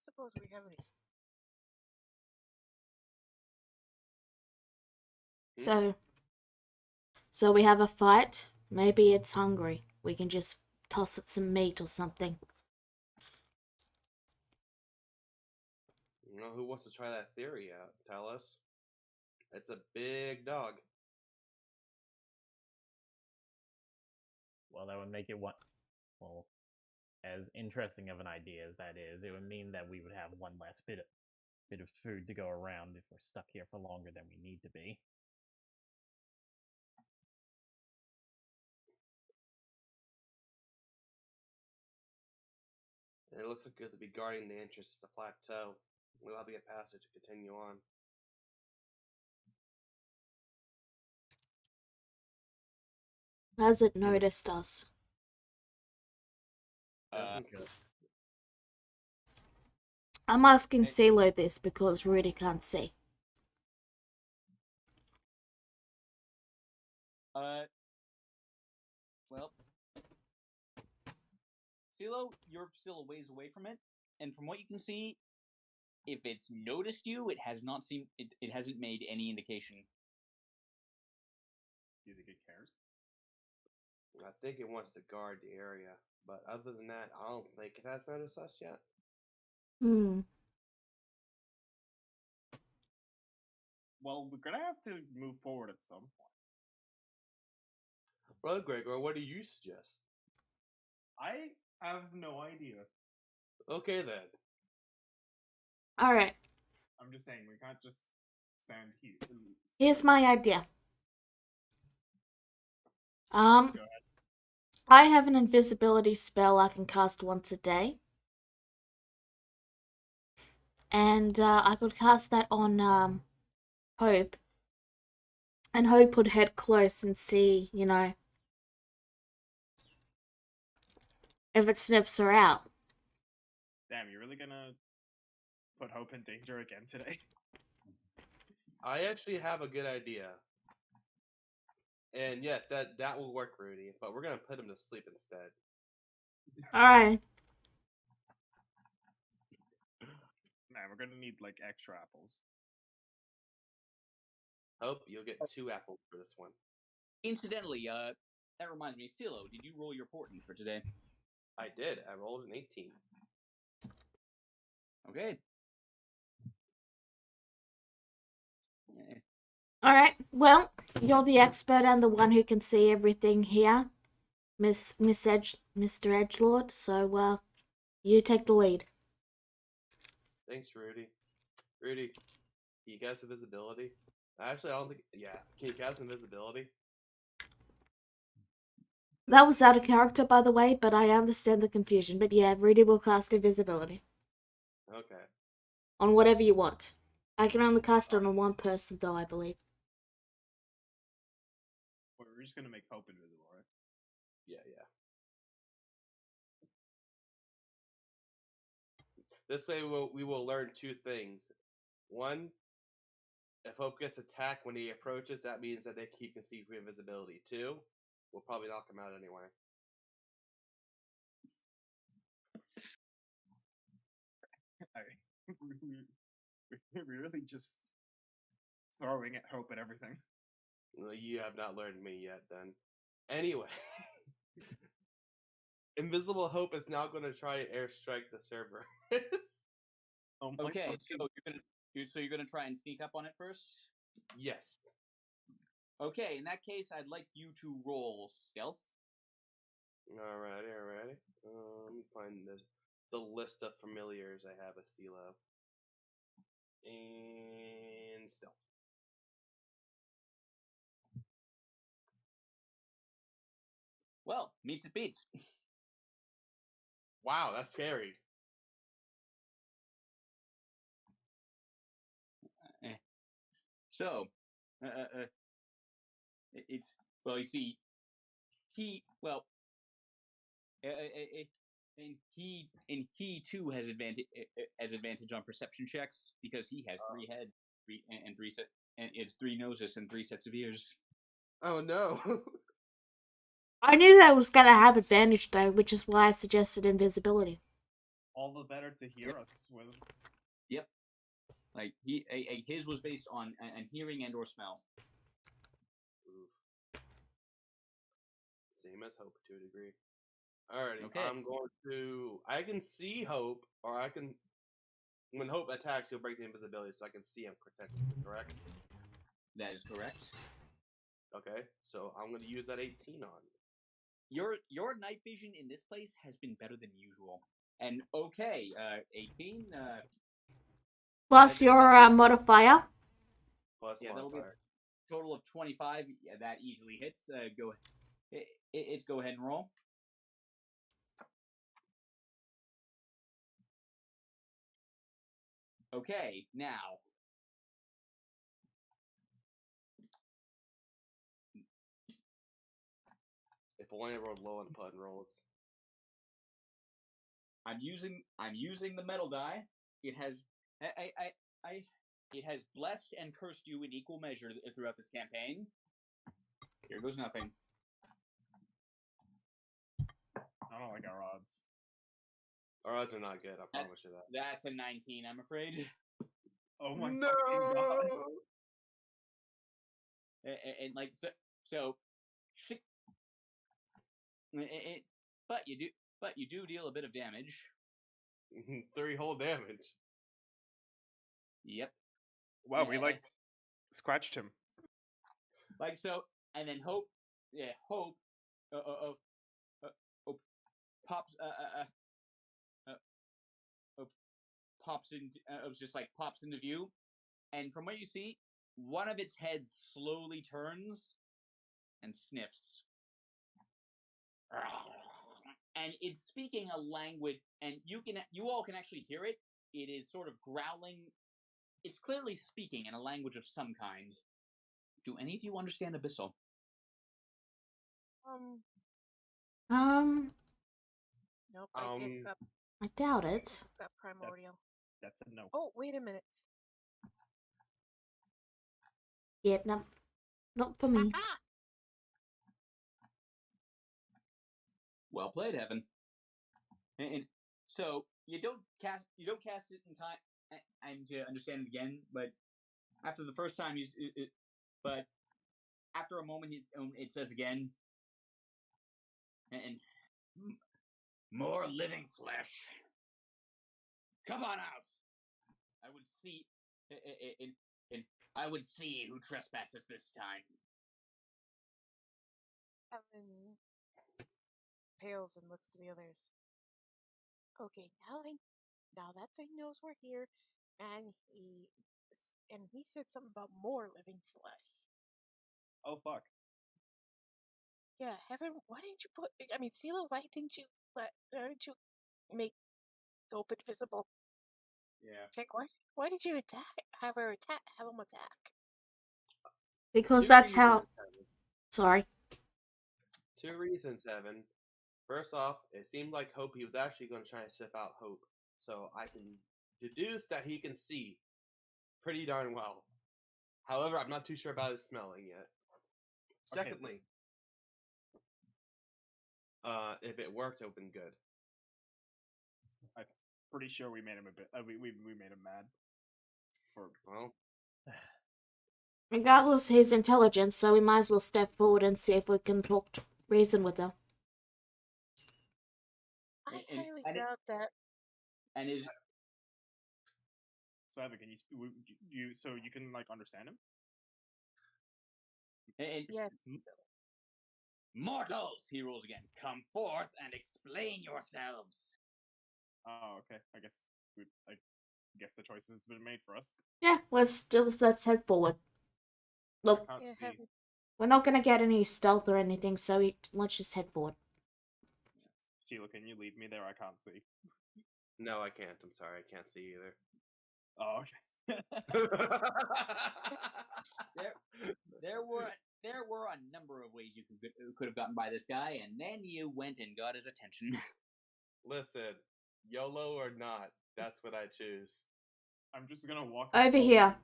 Suppose we have any. So we have a fight. Maybe it's hungry. We can just toss it some meat or something. You know, who wants to try that theory out? Tell us. It's a big dog. Well, that would make it well, as interesting of an idea as that is, it would mean that we would have one less bit of food to go around if we're stuck here for longer than we need to be. And it looks like good to be guarding the entrance to the plateau. We'll have to get past it to continue on. Has it noticed us? Nothing's I'm asking Hey. CeeLo this because Rudy can't see. Well, CeeLo, you're still a ways away from it, and from what you can see, if it's noticed you, it has not seen it hasn't made any indication. Do you think it cares? I think it wants to guard the area, but other than that, I don't think it has noticed us yet. Well, we're gonna have to move forward at some point. Brother Gregor, what do you suggest? I have no idea. Okay then. Alright, I'm just saying we can't just stand here. here's my idea. Go ahead. I have an invisibility spell I can cast once a day. And I could cast that on Hope. And Hope would head close and see, you know, if it sniffs her out. Damn, you're really gonna put Hope in danger again today? I actually have a good idea. And yes, that will work, Rudy. But we're gonna put him to sleep instead. Alright. Man, we're gonna need like extra apples. Hope you'll get 2 apples for this one. Incidentally, that reminds me, CeeLo, did you roll your portent for today? I did. I rolled an 18. Okay. Alright, well, you're the expert and the one who can see everything here, Mr. Edgelord, so, you take the lead. Thanks, Rudy. Rudy, can you cast invisibility? Actually, I don't think. Yeah, can you cast invisibility? That was out of character, by the way, but I understand the confusion. But yeah, Rudy will cast invisibility. Okay. On whatever you want. I can only cast it on one person, though, I believe. We're just gonna make Hope invisible, right? Yeah. This way, we will learn 2 things. One, if Hope gets attacked when he approaches, that means that he can see through invisibility. 2, we'll probably knock him out anyway. We're really just throwing at Hope at everything. Well, you have not learned me yet, then. Anyway, Invisible Hope is now going to try and airstrike the server. Oh my Okay, fucking- so you're gonna try and sneak up on it first? Yes. Okay, in that case, I'd like you to roll stealth. Alrighty. Let me find the list of familiars I have with CeeLo. And stealth. Well, meets it beats. Wow, that's scary. So, it's well, you see, and he too has advantage on perception checks because he has 3 heads, and 3 set, and it's 3 noses and 3 sets of ears. Oh no. I knew that was gonna have advantage, though, which is why I suggested invisibility. All the better to hear us with. Yep. Like his was based on hearing and or smell. Oof. Same as Hope to a degree. Alrighty, Okay. I'm going to. I can see Hope, or I can. When Hope attacks, he'll break the invisibility, so I can see him protecting him, correct? That is correct. Okay, so I'm going to use that 18 on. Your night vision in this place has been better than usual. And okay, 18. Plus your modifier. Plus Yeah, that'll be modifier. a total of 25. Yeah, that easily hits. It's go ahead and roll. Okay, now. If only I rolled low on pun rolls. I'm using the metal die. it has it has blessed and cursed you in equal measure throughout this campaign. Here goes nothing. I don't like our odds. Our odds are not good, I promise you that. That's a 19, I'm afraid. Oh my No! fucking god. And like so but you do deal a bit of damage. 3 whole damage. Yep. Wow, we like scratched him. Like so, and then Hope pops pops into pops into view, and from what you see, one of its heads slowly turns and sniffs, and it's speaking a language, and you all can actually hear it. It is sort of growling. It's clearly speaking in a language of some kind. Do any of you understand Abyssal? Nope. I just got. I doubt I it. just got primordial. That's a no. Oh, wait a minute. Yeah, no, not for me. Ah! Well played, Evan. And so you don't cast it in time and to understand it again, but after the first time but after a moment it says again, and more living flesh. Come on out. I would see, and I would see who trespasses this time. Evan pales and looks to the others. Okay, now that thing knows we're here, and he said something about more living flesh. Oh fuck. Yeah, Evan, why didn't you Sela, why didn't you make Hope invisible? Yeah. Check, why did you have him attack? Because 2 that's how. reasons, Evan. Sorry. 2 reasons, Evan. First off, it seemed like he was actually going to try and sniff out Hope. So I can deduce that he can see pretty darn well. However, I'm not too sure about his smelling yet. Okay. Secondly, if it worked, it would have been good. I'm pretty sure we made him a bit. We made him mad. Well, Regardless of his intelligence, so we might as well step forward and see if we can reason with him. I highly doubt that. And is So Evan, can you can like understand him? and Yes. mortals, he rules again. Come forth and explain yourselves. Oh, okay. I guess the choice has been made for us. Yeah, let's head forward. Look, I can't see. we're not gonna get any stealth or anything, so let's just head forward. Sheila, can you lead me there? I can't see. no, I can't. I'm sorry. I can't see either. Oh, okay. There were a number of ways you could have gotten by this guy, and then you went and got his attention. Listen, YOLO or not, that's what I choose. I'm just gonna walk Over here.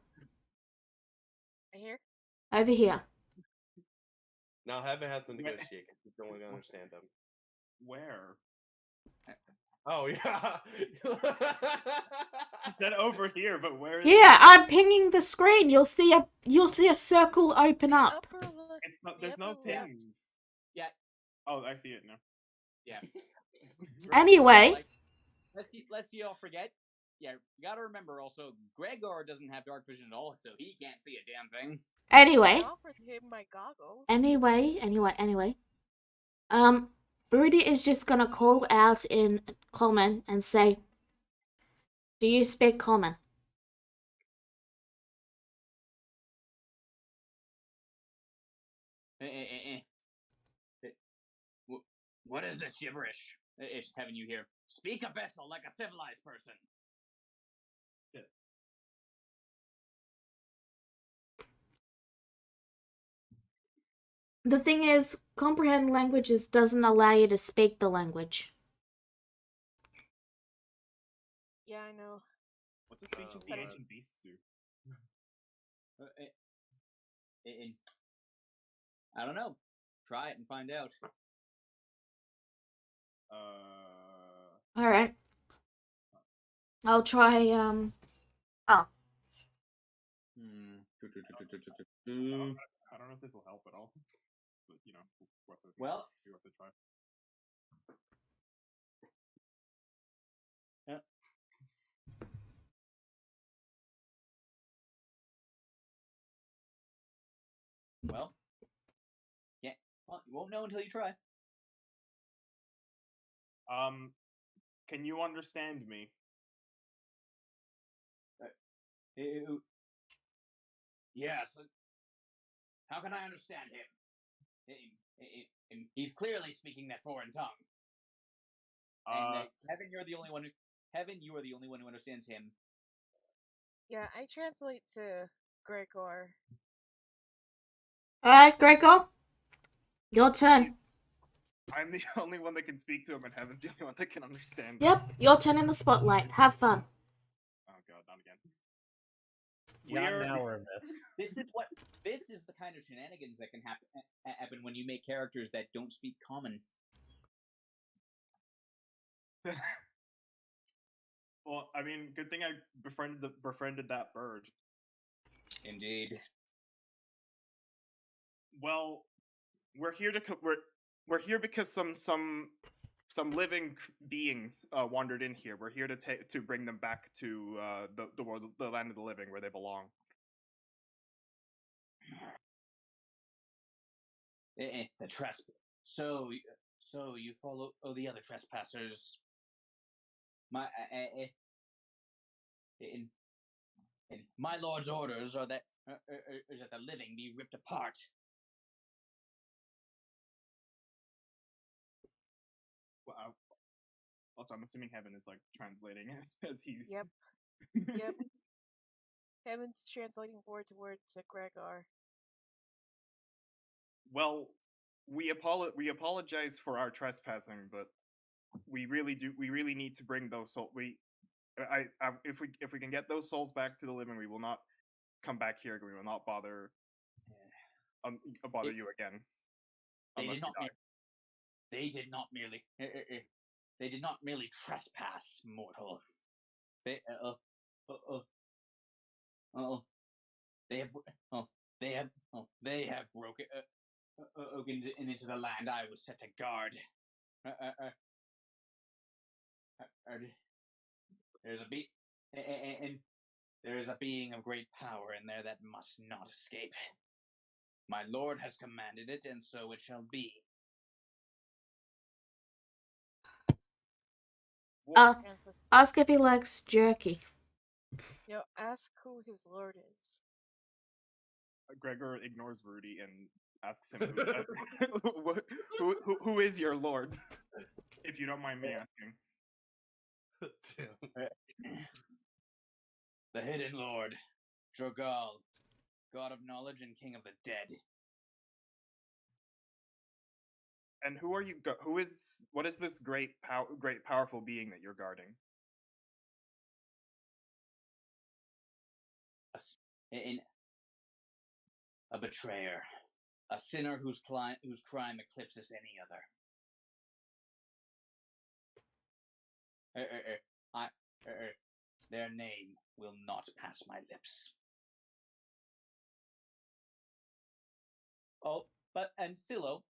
Right here? Over here. Now Heaven has to negotiate because he's the only going to understand them. Where? Oh yeah. He said over here, but where is Yeah, I'm pinging the screen. You'll see a circle open up. It's not. There's no pings. Yeah. Oh, I see it now. Yeah. Anyway. Lest you all forget. Yeah, you gotta remember also, Gregor doesn't have dark vision at all, so he can't see a damn thing. Anyway. I offered him my goggles. Anyway. Rudy is just gonna call out in common and say, "Do you speak common?" What is this gibberish? Haven't you here? Speak Abyssal like a civilized person. The thing is, comprehend languages doesn't allow you to speak the language. Yeah, I know. What does speech of the what? ancient beasts do? I don't know. Try it and find out. All right. I'll try. Oh, I don't know if this will help at all, but worth a try. Yeah. Well, yeah. Well, you won't know until you try. Can you understand me? Yes. How can I understand him? He's clearly speaking that foreign tongue. And Heaven, you are the only one who understands him. Yeah, I translate to Gregor. all right, Gregor. Your turn. I'm the only one that can speak to him, and Heaven's the only one that can understand him. Yep, your turn in the spotlight. Have fun. Oh god, not again. Yeah, I'm now nervous. This is the kind of shenanigans that can happen when you make characters that don't speak common. Well, I mean, good thing I befriended that bird. Indeed. Well, we're here because some living beings wandered in here. We're here to bring them back to the world, the land of the living, where they belong. The trespass. So you follow the other trespassers. My lord's orders are that the living be ripped apart. Well, also, I'm assuming Heaven is like translating as he's. Yep. Yep. Heaven's translating word to word to Gregor. Well, we apologize for our trespassing, but we really need to bring those souls. If we can get those souls back to the living, we will not come back here. We will not bother you again. They did not merely trespass, mortal. They have broken into the land I was set to guard. There is a being of great power in there that must not escape. My lord has commanded it, and so it shall be. Ask if he likes jerky. Ask who his lord is. Gregor ignores Rudy and asks him, who is your lord? If you don't mind me asking. The hidden lord, Drogal, god of knowledge and king of the dead. And who are you? What is this great powerful being that you're guarding? A betrayer, a sinner whose crime eclipses any other. Their name will not pass my lips. Oh, but Silo,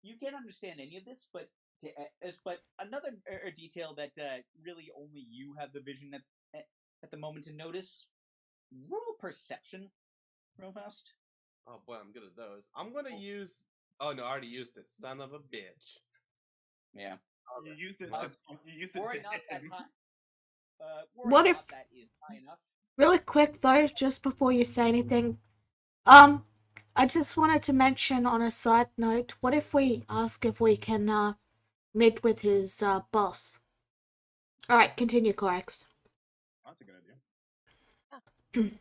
you can't understand any of this, but another detail that really only you have the vision at the moment to notice. Roll perception, Robust. Oh boy, I'm good at those. I'm gonna use. Oh no, I already used it. Son of a bitch. Yeah. You used it to. You used it to hit him. What if that is high enough? Really quick though, just before you say anything, I just wanted to mention on a side note, what if we ask if we can meet with his boss? All right, continue, Corax. That's a good idea.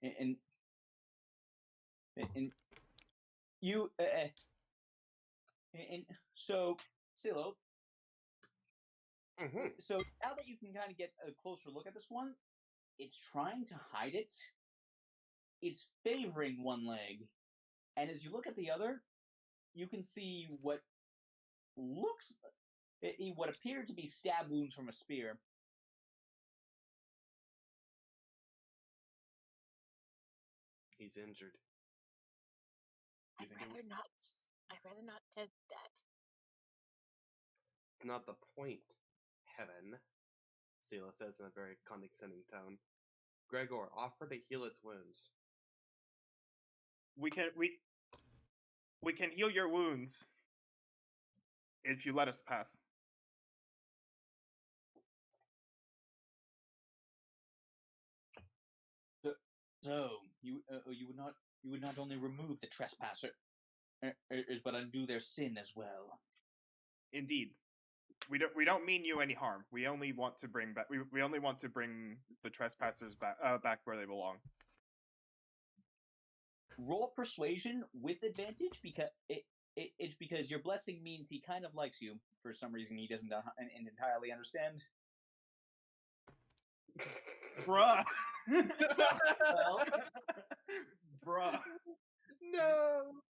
And you and so Silo, Mm-hmm. So now that you can kind of get a closer look at this one, it's trying to hide it. It's favoring one leg, and as you look at the other, you can see what appear to be stab wounds from a spear. He's injured. I'd rather not tend that. Not the point, Heaven, Sela says in a very condescending tone. Gregor, offer to heal its wounds. We can heal your wounds if you let us pass. So you would not only remove the trespasser, but undo their sin as well. Indeed, we don't mean you any harm. We only want to bring back we only want to bring the trespassers back where they belong. Roll persuasion with advantage because it's because your blessing means he kind of likes you for some reason he doesn't entirely understand. Bruh. Well, Bruh. No!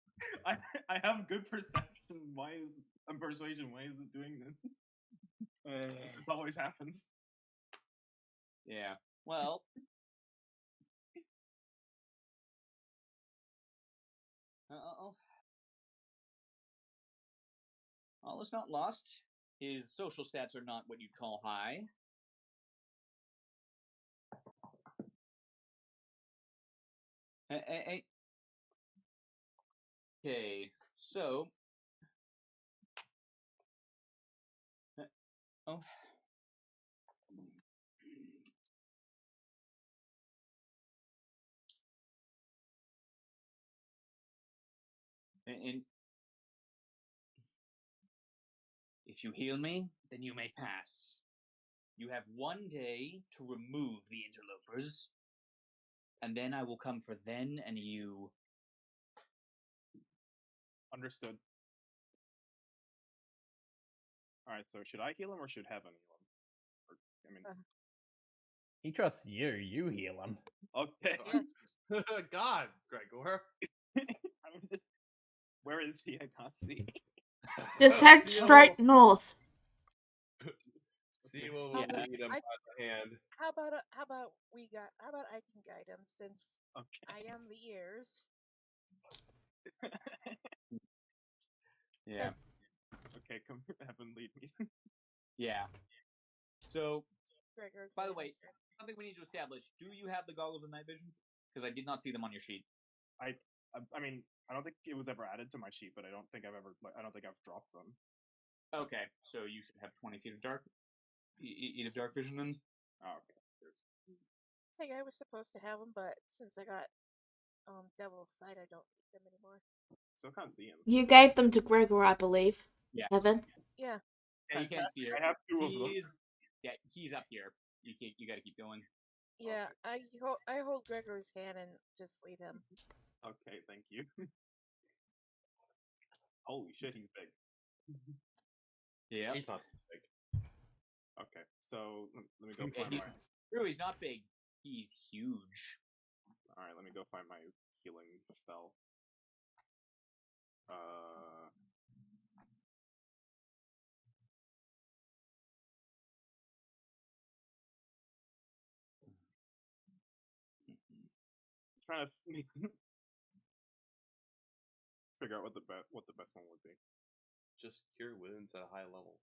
I have good perception. Persuasion? Why is it doing this? This always happens. Yeah. Well. All is not lost. His social stats are not what you'd call high. Okay, so. Oh. And if you heal me, then you may pass. You have 1 day to remove the interlopers, and then I will come for then and you. Understood. Alright, so should I heal him or should Heaven heal him? He trusts you. You heal him. Okay. Yes. God, Gregor. Where is he? I can't see. Just head Seal- straight north. Seal will Yeah. lead him by the hand. How about I can guide him since Okay. I am the ears. Yeah. Okay, come Heaven, lead me. Yeah. So, Gregor's by the guiding way, strength. something we need to establish. Do you have the goggles of night vision? Because I did not see them on your sheet. I mean, I don't think it was ever added to my sheet, but I don't think I've dropped them. Okay, so you should have 20 feet of dark vision then. Oh, okay. I think I was supposed to have them, but since I got Devil's Sight, I don't need them anymore. Still can't see him. You gave them to Gregor, I believe. Yeah. Heaven. Yeah. Yeah, you can't see her. I have two of them. He's up here. You got to keep going. Yeah, I hold Gregor's hand and just lead him. Okay, thank you. Holy shit, he's big. Yeah. He's not big. Okay, so let me go find my. True, he's not big. He's huge. All right, let me go find my healing spell. Trying to figure out what the best one would be. Just cure wounds at a high level.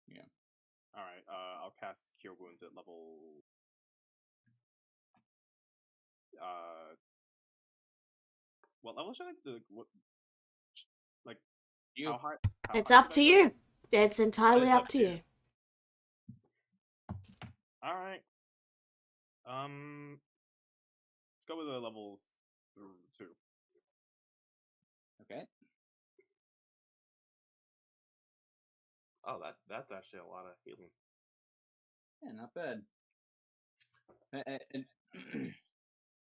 Yeah. All right. I'll cast Cure Wounds at level. What level should I do? What? Like You. how high? It's high up should to I go? you. It's entirely It's up up to to you. you. All right. Let's go with a level 2. Okay. Oh, that's actually a lot of healing. Yeah, not bad. And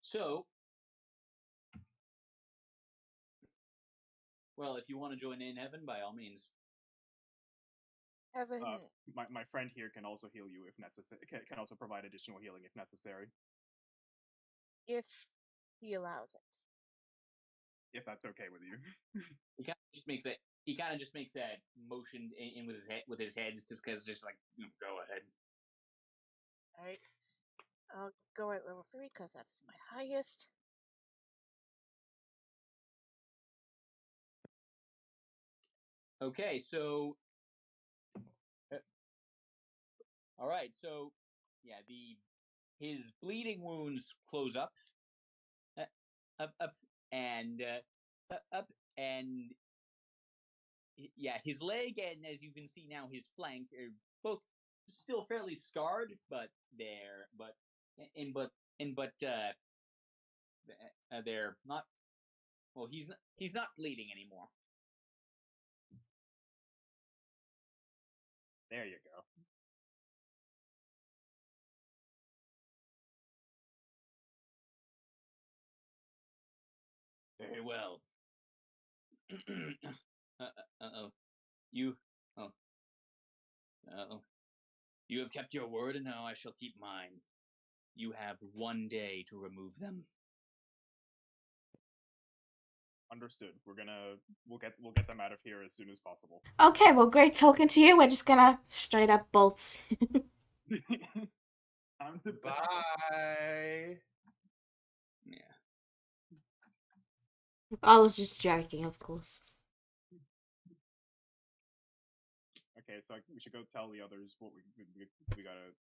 so, well, if you want to join in Heaven, by all means. Heaven, my friend here can also heal you if necessary. Can also provide additional healing if necessary, if he allows it. if that's okay with you. He kind of just makes a motion in with his head, just because, just like, go ahead. Alright. I'll go at level 3 because that's my highest. Okay, so all right, so yeah, his bleeding wounds close up, up, and up, and yeah, his leg and, as you can see now, his flank are both still fairly scarred, but they're they're not. Well, he's not bleeding anymore. There you go. Very well. Uh-oh. You. Oh. Uh-oh. You have kept your word, and now I shall keep mine. You have 1 day to remove them. Understood. We'll get them out of here as soon as possible. Okay, well, great talking to you. We're just gonna straight up bolt. Time to Bye. Yeah. I was just joking, of course. Okay, so we should go tell the others what we gotta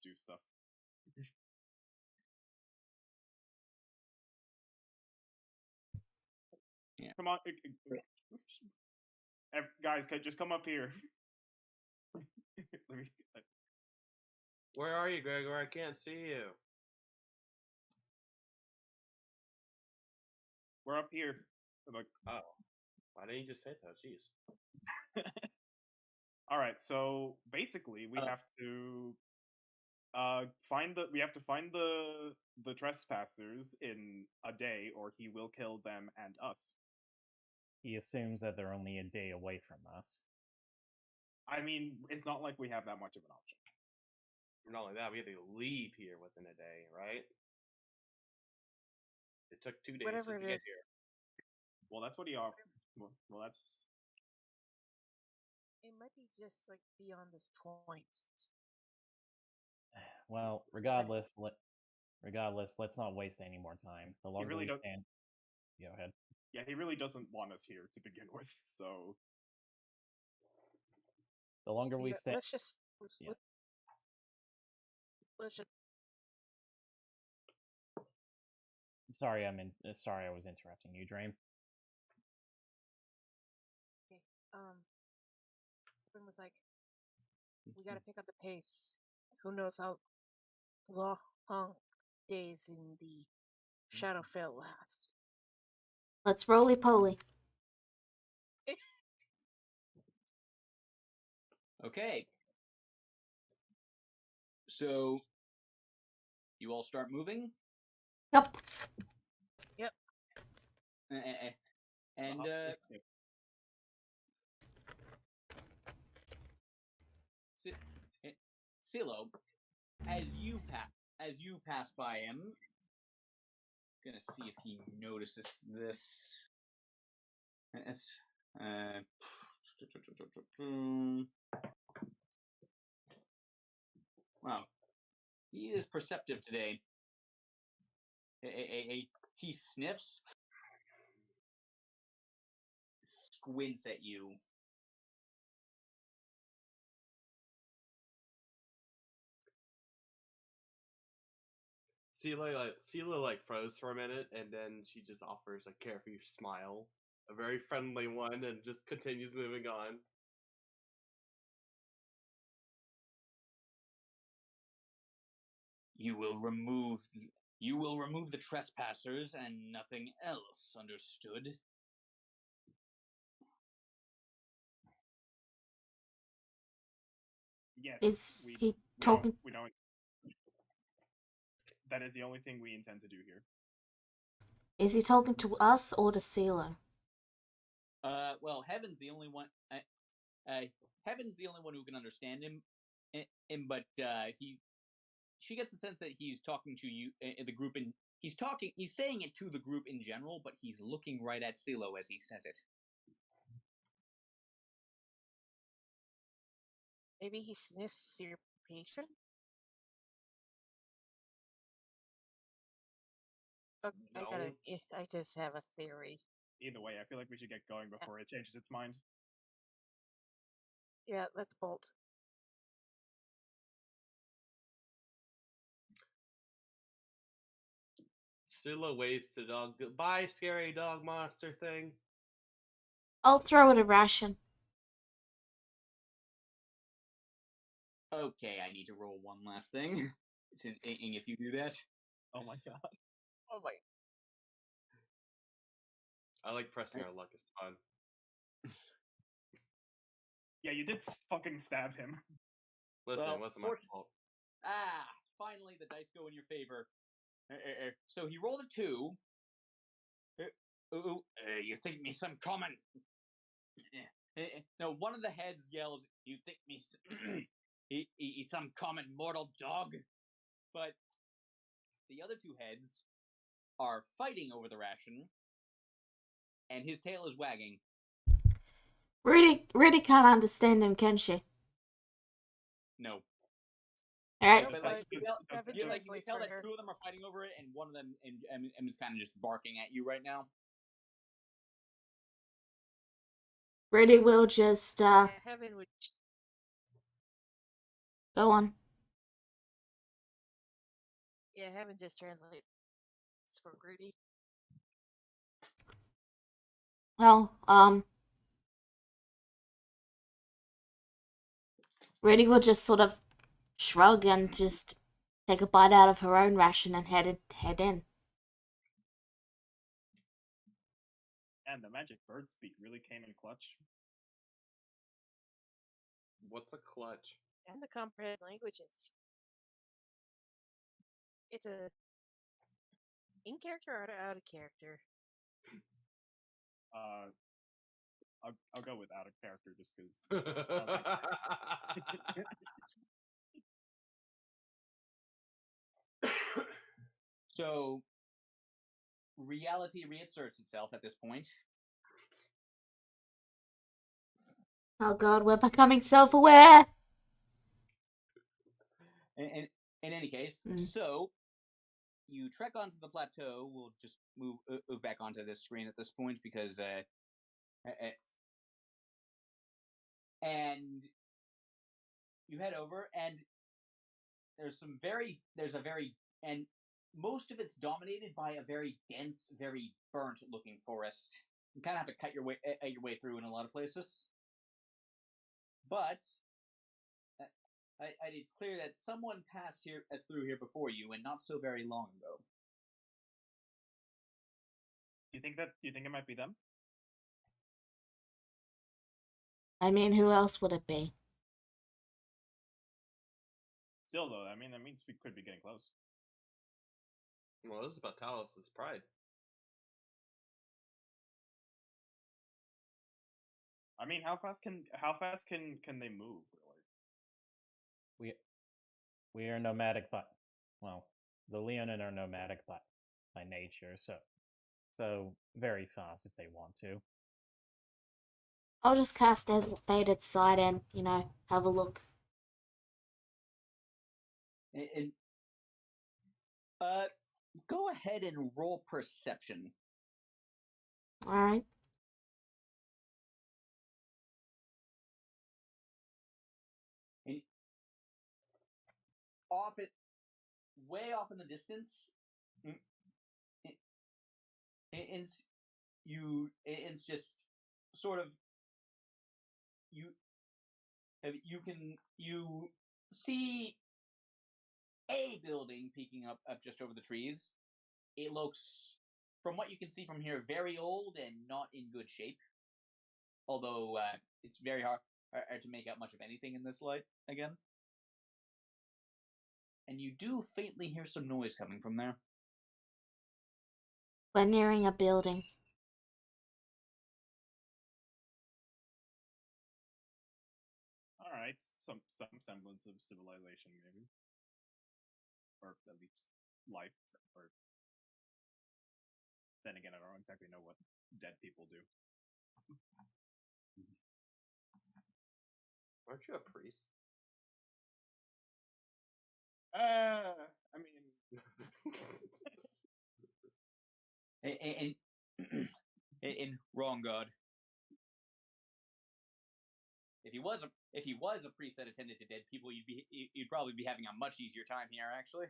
do stuff. Yeah. Come on, guys, just come up here. Where are you, Gregor? I can't see you. We're up here. Like, oh, why didn't you just say that? Jeez. All right, so basically we have to find the trespassers in a day, or he will kill them and us. He assumes that they're only a day away from us. I mean, it's not like we have that much of an option. Not only that, we have to leave here within a day, right? It took 2 days Whatever just to it get is. here. Well, that's what he offered. Well, that's. It might be just like beyond this point. Well, regardless, let's not waste any more time. The longer really we don't- stand, go ahead. Yeah, he really doesn't want us here to begin with, so. The longer we stay, Let's just. Yeah. Let's just. sorry, sorry, I was interrupting you, Dream. Okay. Everyone was like, we gotta pick up the pace. Who knows how long days in the Shadowfell last? Let's roly-poly. Okay. So, you all start moving? Yep. Yep. And, Silo, as you pass by him, gonna see if he notices this. Wow, he is perceptive today. He sniffs, squints at you. Sela froze for a minute, and then she just offers a carefree smile, a very friendly one, and just continues moving on. You will remove the trespassers and nothing else. Understood? Yes. Is he talking? We don't. That is the only thing we intend to do here. Is he talking to us or to Sela? Well, Heaven's the only one. Heaven's the only one who can understand him, but she gets the sense that he's talking to you, the group, and he's saying it to the group in general, but he's looking right at Silo as he says it. Maybe he sniffs your patient? Okay, No. I just have a theory. Either way, I feel like we should get going before it changes its mind. Yeah, let's bolt. Sula waves to the dog. Goodbye, scary dog monster thing. I'll throw it a ration. Okay, I need to roll one last thing. It's an ing if you do that. Oh my god. Oh my. I like pressing our luck. It's fun. Yeah, you did fucking stab him. Listen, Well, it wasn't my fault. Finally the dice go in your favor. So he rolled a 2. You think me some common? No, one of the heads yells, "You think me he's some common mortal dog?" But the other 2 heads are fighting over the ration, and his tail is wagging. Really can't understand him, can she? No. Alright. But Like, you can tell that 2 of them are fighting over it, and one of them is kind of just barking at you right now. Really will just, Heaven would. go on. Yeah, Heaven just translates for Rudy. Well, Rudy will just sort of shrug and just take a bite out of her own ration and head in. And the magic bird speak really came in clutch. What's a clutch? And the comprehend languages. It's a in character or out of character? I'll go with out of character just because. So, reality reasserts itself at this point. Oh god, we're becoming self-aware! In any case, so you trek onto the plateau. We'll just move back onto this screen at this point because and you head over, and there's and most of it's dominated by a very dense, very burnt looking forest. You kind of have to cut your way through in a lot of places. But it's clear that someone passed through here before you, and not so very long ago. Do you think it might be them? I mean, who else would it be? Still, though, I mean, that means we could be getting close. Well, this is about Talos' pride. I mean, how fast can they move? Really? We are nomadic, but the Leonin are nomadic, but by nature, so very fast if they want to. I'll just cast Elevated Sight and, have a look. And go ahead and roll perception. Alright. Way off in the distance, it's just sort of you see a building peeking up just over the trees. It looks, from what you can see from here, very old and not in good shape. Although it's very hard to make out much of anything in this light again. And you do faintly hear some noise coming from there. We're nearing a building. right? Some semblance of civilization, maybe, or at least life. Or then again, I don't exactly know what dead people do. Aren't you a priest? I mean, In wrong god. If he was a priest that attended to dead people, you'd probably be having a much easier time here, actually.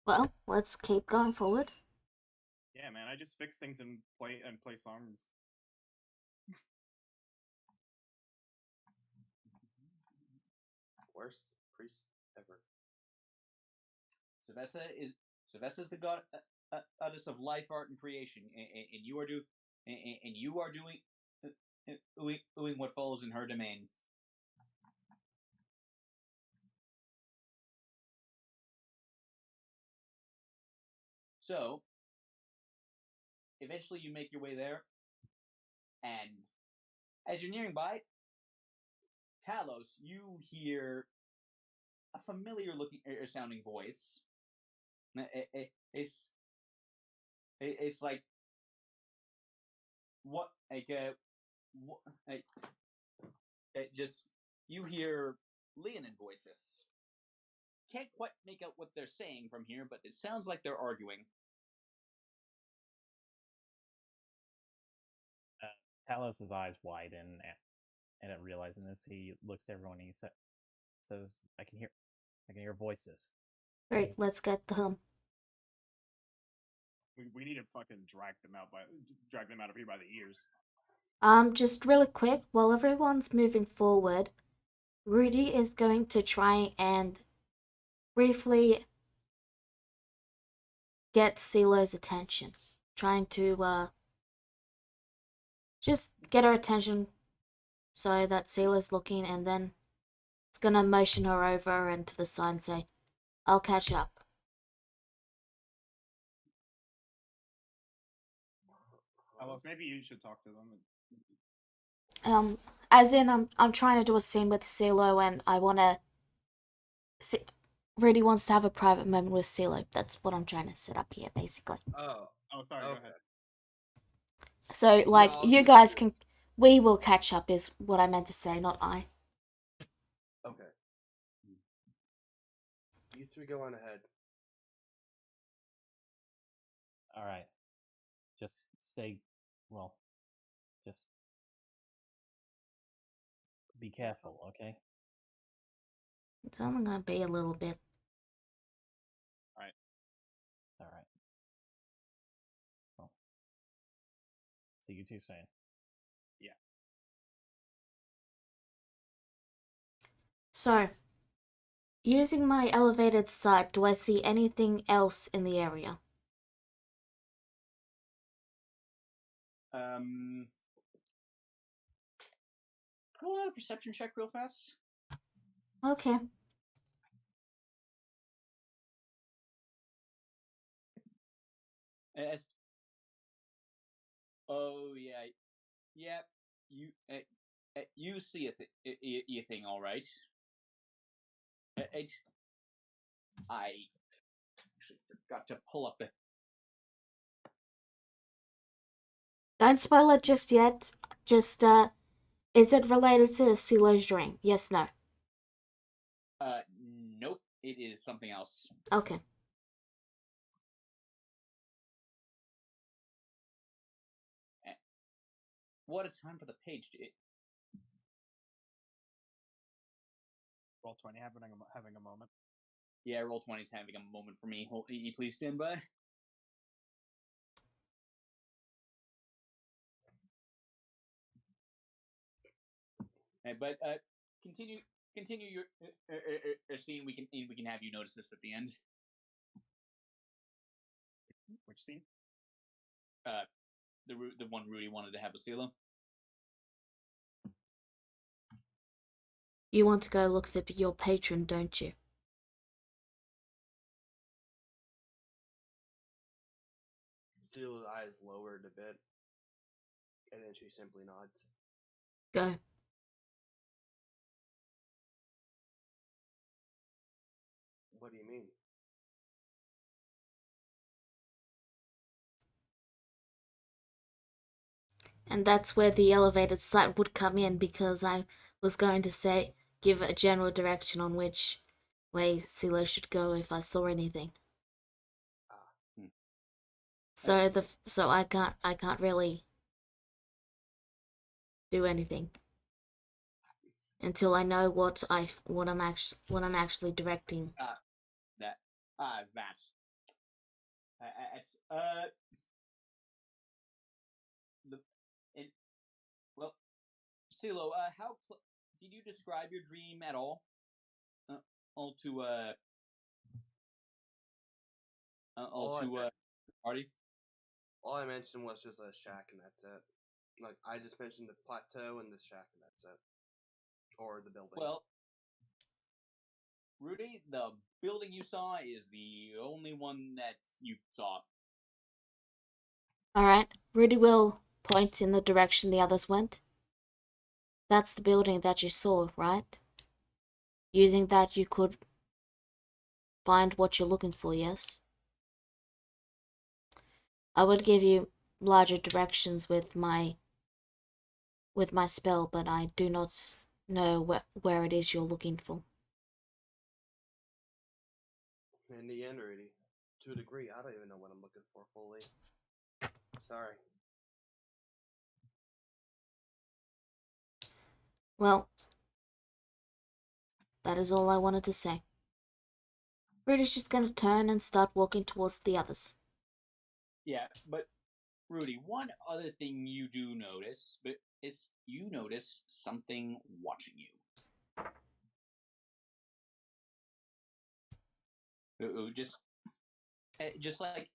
Well, let's keep going forward. yeah, man, I just fix things and play songs. Worst priest ever. Sylvester is the goddess of life, art, and creation, and you are doing what falls in her domain. So, eventually, you make your way there, and as you're nearing by, Talos, you hear a familiar looking or sounding voice. It's like what just you hear Leonin voices. Can't quite make out what they're saying from here, but it sounds like they're arguing. Talos' eyes widen and at realizing this, he looks at everyone and he says, I can hear voices. Great, let's get them. We need to fucking drag them out of here by the ears. Just really quick, while everyone's moving forward, Rudy is going to try and briefly get CeeLo's attention. Trying to, just get her attention so that CeeLo's looking, and then it's gonna motion her over and to the side and say, I'll catch up. Alice, maybe you should talk to them. As in, I'm trying to do a scene with CeeLo, and I wanna... Rudy wants to have a private moment with CeeLo. That's what I'm trying to set up here, basically. Oh, Sorry, okay. go ahead. So, like, No, you guys can... We will catch up is what I meant to say, not I. Okay. You three go on ahead. Alright. Just stay, just be careful, okay? It's only gonna be a little bit. Alright. Well, see you two soon. Yeah. So, using my elevated sight, do I see anything else in the area? Roll a perception check real fast. Okay. Oh yeah, yep. You see a thing, all right. I actually forgot to pull up the. Don't spoil it just yet. Just, is it related to CeeLo's dream? Yes, no. Nope. It is something else. Okay. What a time for the page. Roll 20, having a moment. Yeah, roll 20's having a moment for me. Please stand by. But continue your scene. We can have you notice this at the end. Which scene? The one Rudy wanted to have a CeeLo. You want to go look for your patron, don't you? CeeLo's eyes lowered a bit. And then she simply nods. Go. What do you mean? And that's where the elevated site would come in, because I was going to say, give a general direction on which way Silo should go if I saw anything. Hmm. So I can't really do anything until I know what I'm actually directing. That that's it's the it, well, Silo, how did you describe your dream at all to all to party? All I mentioned was just a shack, and that's it. Like, I just mentioned the plateau and the shack, and that's it. Or the building. Well, Rudy, the building you saw is the only one that you saw. Alright, Rudy will point in the direction the others went. That's the building that you saw, right? Using that you could find what you're looking for, yes? I would give you larger directions with my spell, but I do not know where it is you're looking for. In the end, Rudy, to a degree, I don't even know what I'm looking for fully. Sorry. Well, that is all I wanted to say. Rudy's just gonna turn and start walking towards the others. Yeah, but Rudy, one other thing you do notice, but is you notice something watching you. Just like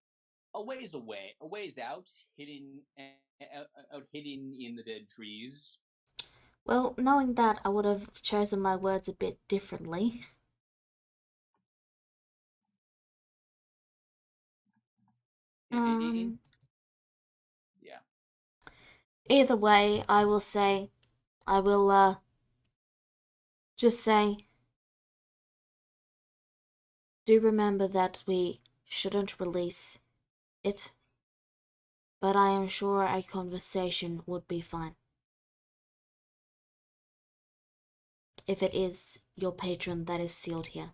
a ways away, a ways out, hidden in the dead trees. Well, knowing that, I would have chosen my words a bit differently. Yeah. Either way, I will just say, do remember that we shouldn't release it, but I am sure a conversation would be fine. If it is your patron that is sealed here.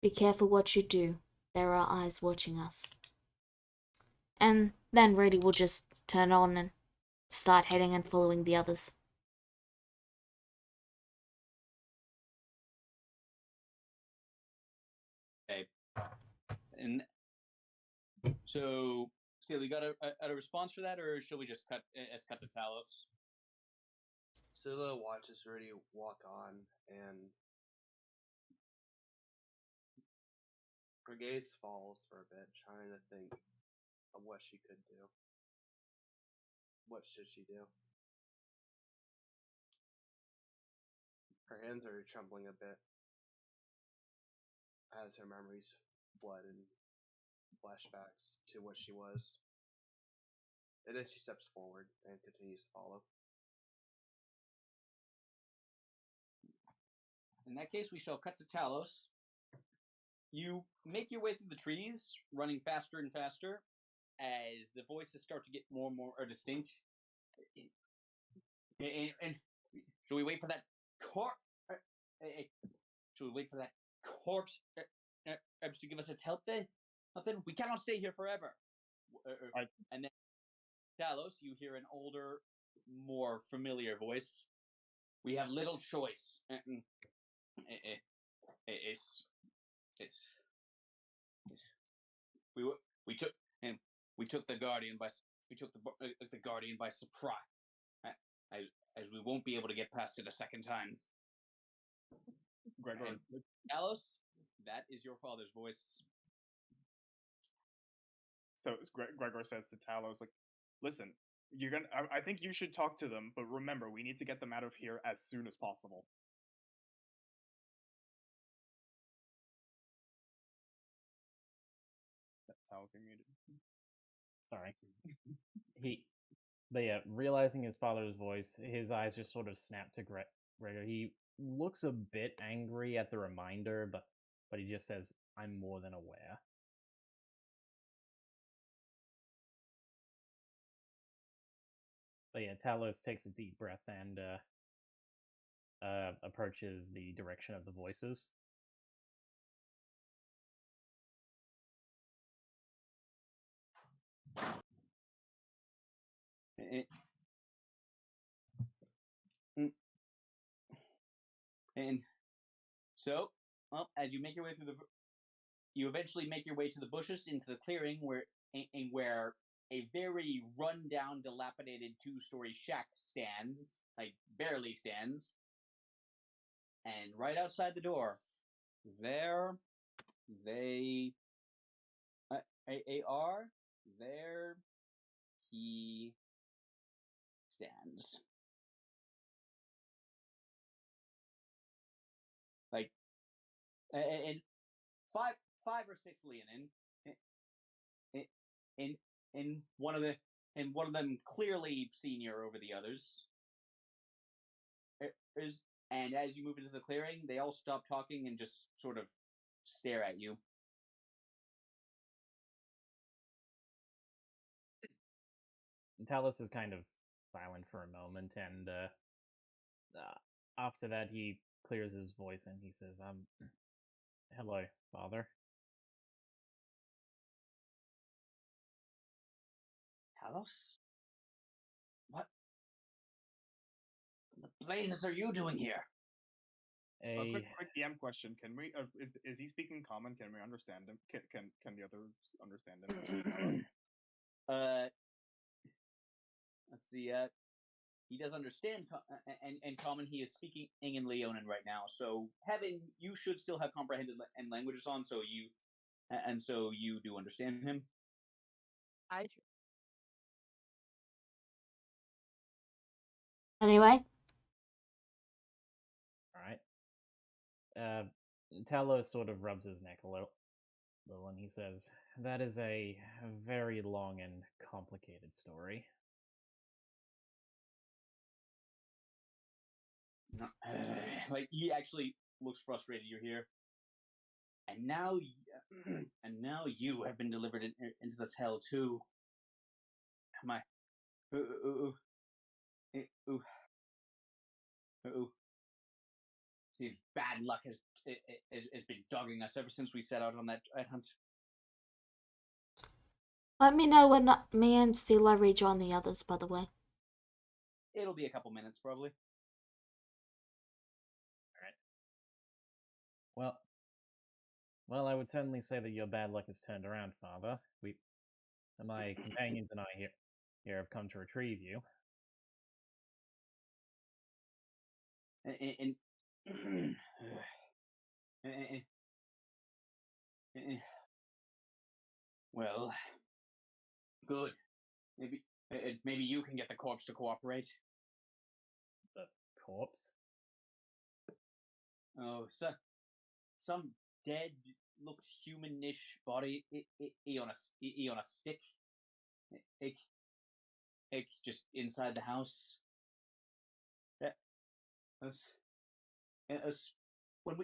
Be careful what you do. There are eyes watching us. And then Rudy will just turn on and start heading and following the others. Okay. And so, Seal, you got a response for that, or should we just cut to Talos? Scylla watches Rudy walk on, and her gaze falls for a bit, trying to think of what she could do. What should she do? Her hands are trembling a bit as her memories flood in flashbacks to what she was. And then she steps forward and continues to follow. In that case, we shall cut to Talos. You make your way through the trees, running faster and faster, as the voices start to get more and more distinct. And should we wait for that corpse? Should we wait for that corpse to give us its help then? Nothing. We cannot stay here forever. And then, Talos, you hear an older, more familiar voice. We have little choice. It's we took the guardian by the guardian by surprise, as we won't be able to get past it a second time. Gregor, And Talos, that is your father's voice. so Gregor says to Talos, like, listen, you're gonna. I think you should talk to them, but remember, we need to get them out of here as soon as possible. Talos, you're muted. Sorry. But yeah, realizing his father's voice, his eyes just sort of snap to Gregor. He looks a bit angry at the reminder, but he just says, "I'm more than aware." But yeah, Talos takes a deep breath and approaches the direction of the voices. And so, well, as you make your way through you eventually make your way to the bushes into the clearing where a very run-down, dilapidated two-story shack stands, like barely stands. And right outside the door, there they are. There he stands. Like, and five or six Leonin, in one of them clearly senior over the others. And as you move into the clearing, they all stop talking and just sort of stare at you. Talos is kind of silent for a moment, and after that, he clears his voice and he says, hello, father." Talos? What the blazes are you doing here? A quick DM question. Can we? Is he speaking common? Can we understand him? Can the others understand him? Let's see. He does understand and common. He is speaking in Leonin right now. So you should still have comprehended and languages on. So you do understand him. I do. Anyway. Alright. Talos sort of rubs his neck a little, and he says, "That is a very long and complicated story." Like, he actually looks frustrated you're here. And now you have been delivered into this hell too. My, See, bad luck has been dogging us ever since we set out on that hunt. Let me know when me and Stila rejoin the others, by the way. It'll be a couple minutes, probably. Alright. Well, I would certainly say that your bad luck has turned around, father. My companions and I here have come to retrieve you. Well, good. Maybe you can get the corpse to cooperate. The corpse? Oh, some dead, looked humanish body on a stick. It's just inside the house. When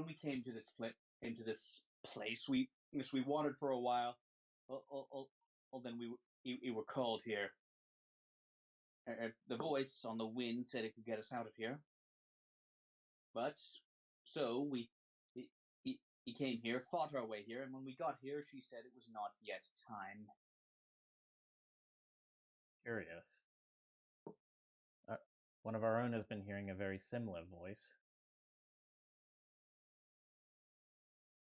we came to this place, we wandered for a while. Then we were called here. The voice on the wind said it could get us out of here. But so he came here, fought our way here, and when we got here, she said it was not yet time. Curious. One of our own has been hearing a very similar voice.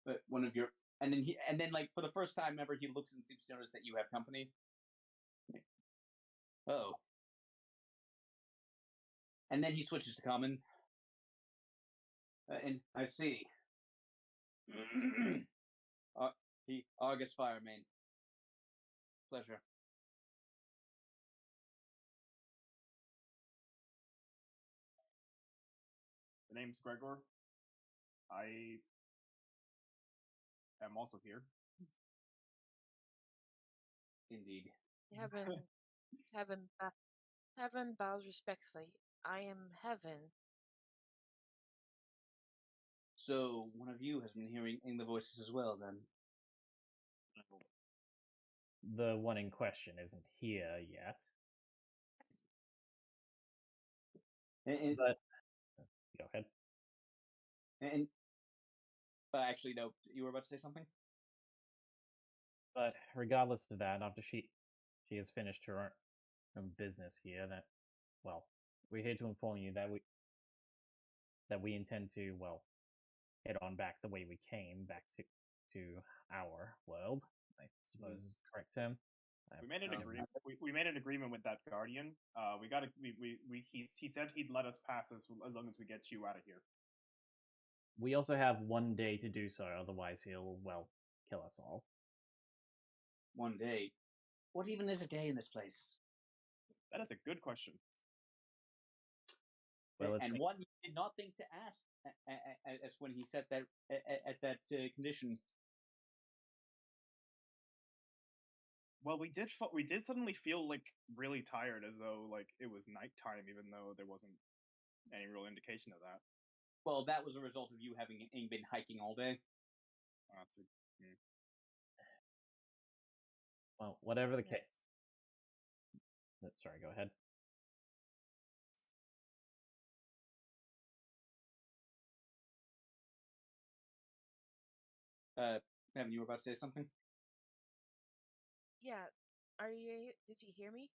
But one of your and then like for the first time ever, he looks and seems to notice that you have company. Oh. And then he switches to common. And I see. He Argus Firemane. Pleasure. The name's Gregor. I am also here. Indeed. Heaven, heaven bows respectfully. I am heaven. So one of you has been hearing the voices as well, then. The one in question isn't here yet, And, but go ahead. and actually, no. You were about to say something. But regardless of that, after she has finished her own business here, that well, we're here to inform you that we intend to head on back the way we came back to our world. I suppose is the correct term. We made an agreement. We made an agreement with that guardian. We got to. He said he'd let us pass as long as we get you out of here. We also have 1 day to do so, otherwise he'll kill us all. 1 day. What even is a day in this place? That is a good question. Well, and one you did not think to ask as when he set that at that condition. Well, we did suddenly feel like really tired, as though like it was nighttime, even though there wasn't any real indication of that. Well, that was a result of you having been hiking all day. Well, whatever the case. Sorry, go ahead. Evan, you were about to say something? Yeah. Are you? Did you hear me?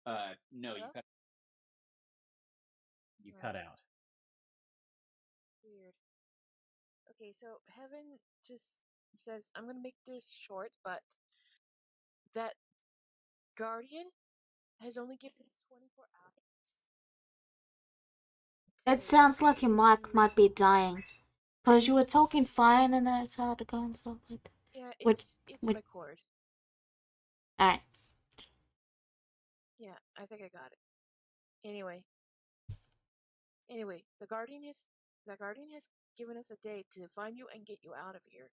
No, Hello? You cut out. Weird. Okay, so Heaven just says, I'm gonna make this short, but that Guardian has only given us 24 hours. It sounds like your mic might be dying. Because you were talking fine and then it's hard to go and stuff like that. Yeah, Which- it's my cord. Alright. Yeah, I think I got it. Anyway, the Guardian has given us a day to find you and get you out of here.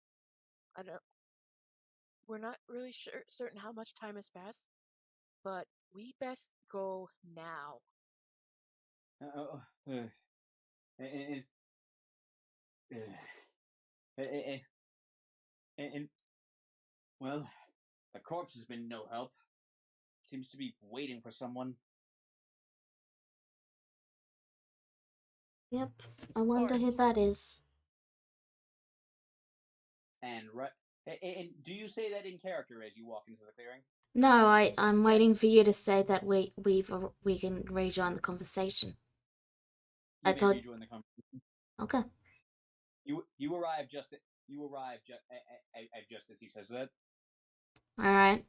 We're not really certain how much time has passed, but we best go now. And well, the corpse has been no help. Seems to be waiting for someone. Yep. I wonder who Corpse. that is. And do you say that in character as you walk into the clearing? No, I'm waiting Yes. for you to say that we can rejoin the conversation. You I may thought- rejoin the conversation. Okay. You arrive just at just as he says that. Alright.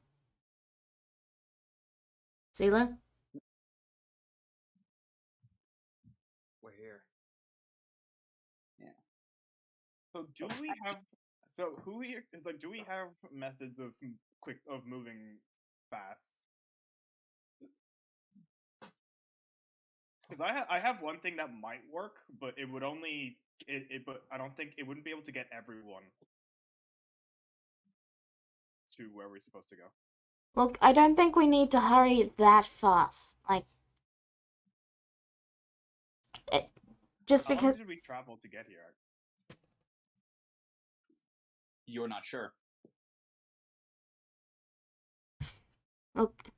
CeeLo? We're here. Yeah. So do we have methods of moving fast? Because I have one thing that might work, but it would only but I don't think it wouldn't be able to get everyone to where we're supposed to go. Look, I don't think we need to hurry that fast. Like, just How because... long did we travel to get here? You're not sure. Look,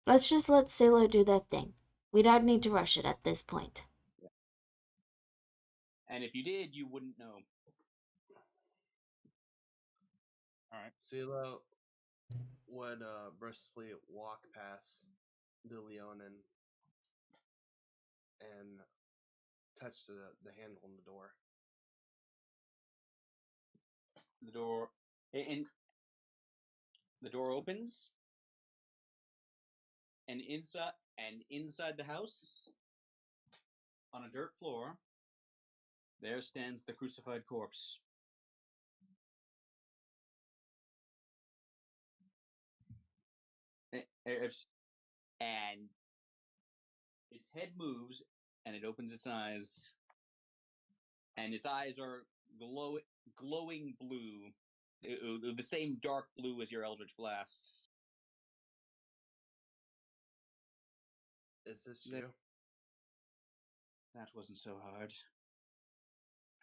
let's just let CeeLo do that thing. We don't need to rush it at this point. And if you did, you wouldn't know. Alright. CeeLo would briskly walk past the Leonin and touch the handle on the door. The door opens, and inside the house, on a dirt floor, there stands the crucified corpse. And its head moves, and it opens its eyes, and its eyes are glowing blue, the same dark blue as your Eldritch Blasts. Is this They- you? That wasn't so hard.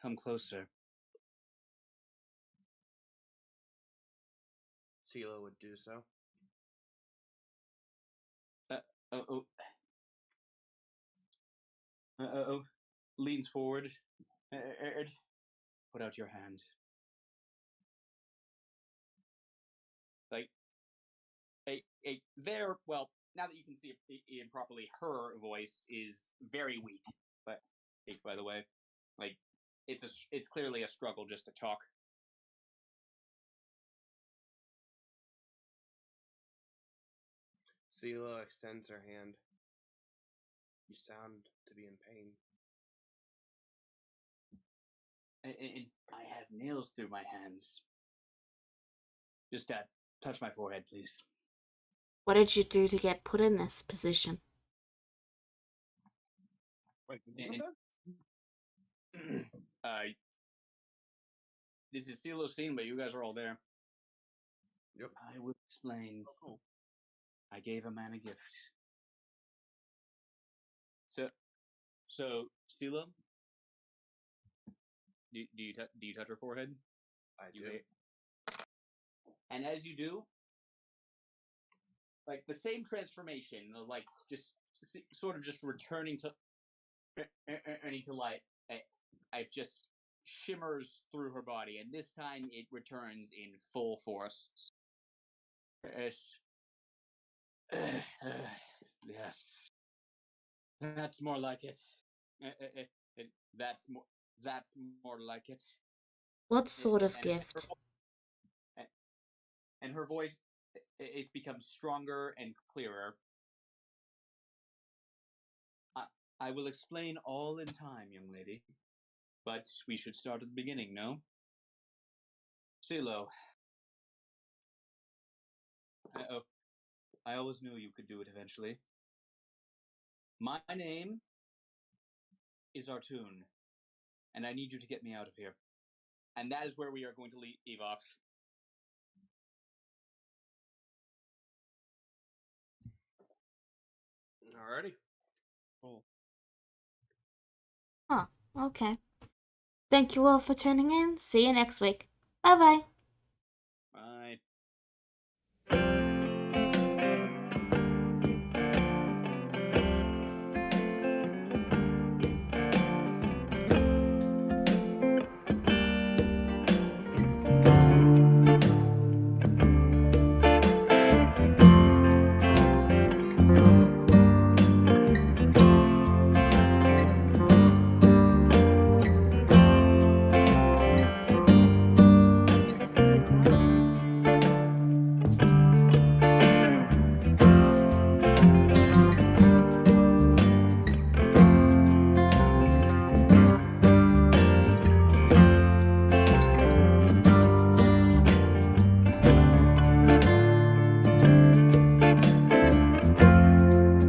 Come closer. CeeLo would do so. Oh. Oh. Leans forward. Put out your hand. Like, well, now that you can see it properly, her voice is very weak. But, by the way, like, it's clearly a struggle just to talk. CeeLo extends her hand. You sound to be in pain. And I have nails through my hands. Just touch my forehead, please. What did you do to get put in this position? Wait, did you know that? This is CeeLo's scene, but you guys are all there. Yep. I will explain. Oh, cool. I gave a man a gift. So CeeLo, do you touch her forehead? I do. And as you do, like the same transformation, like just sort of just returning to light. I've just shimmers through her body, and this time it returns in full force. Yes, that's more like it. That's more like it. What sort of gift? And her voice is become stronger and clearer. I will explain all in time, young lady. But we should start at the beginning, no? CeeLo. I always knew you could do it eventually. My name is Artoon, and I need you to get me out of here. And that is where we are going to leave off. Alrighty. Cool. Huh, okay. Thank you all for tuning in. See you next week. Bye bye.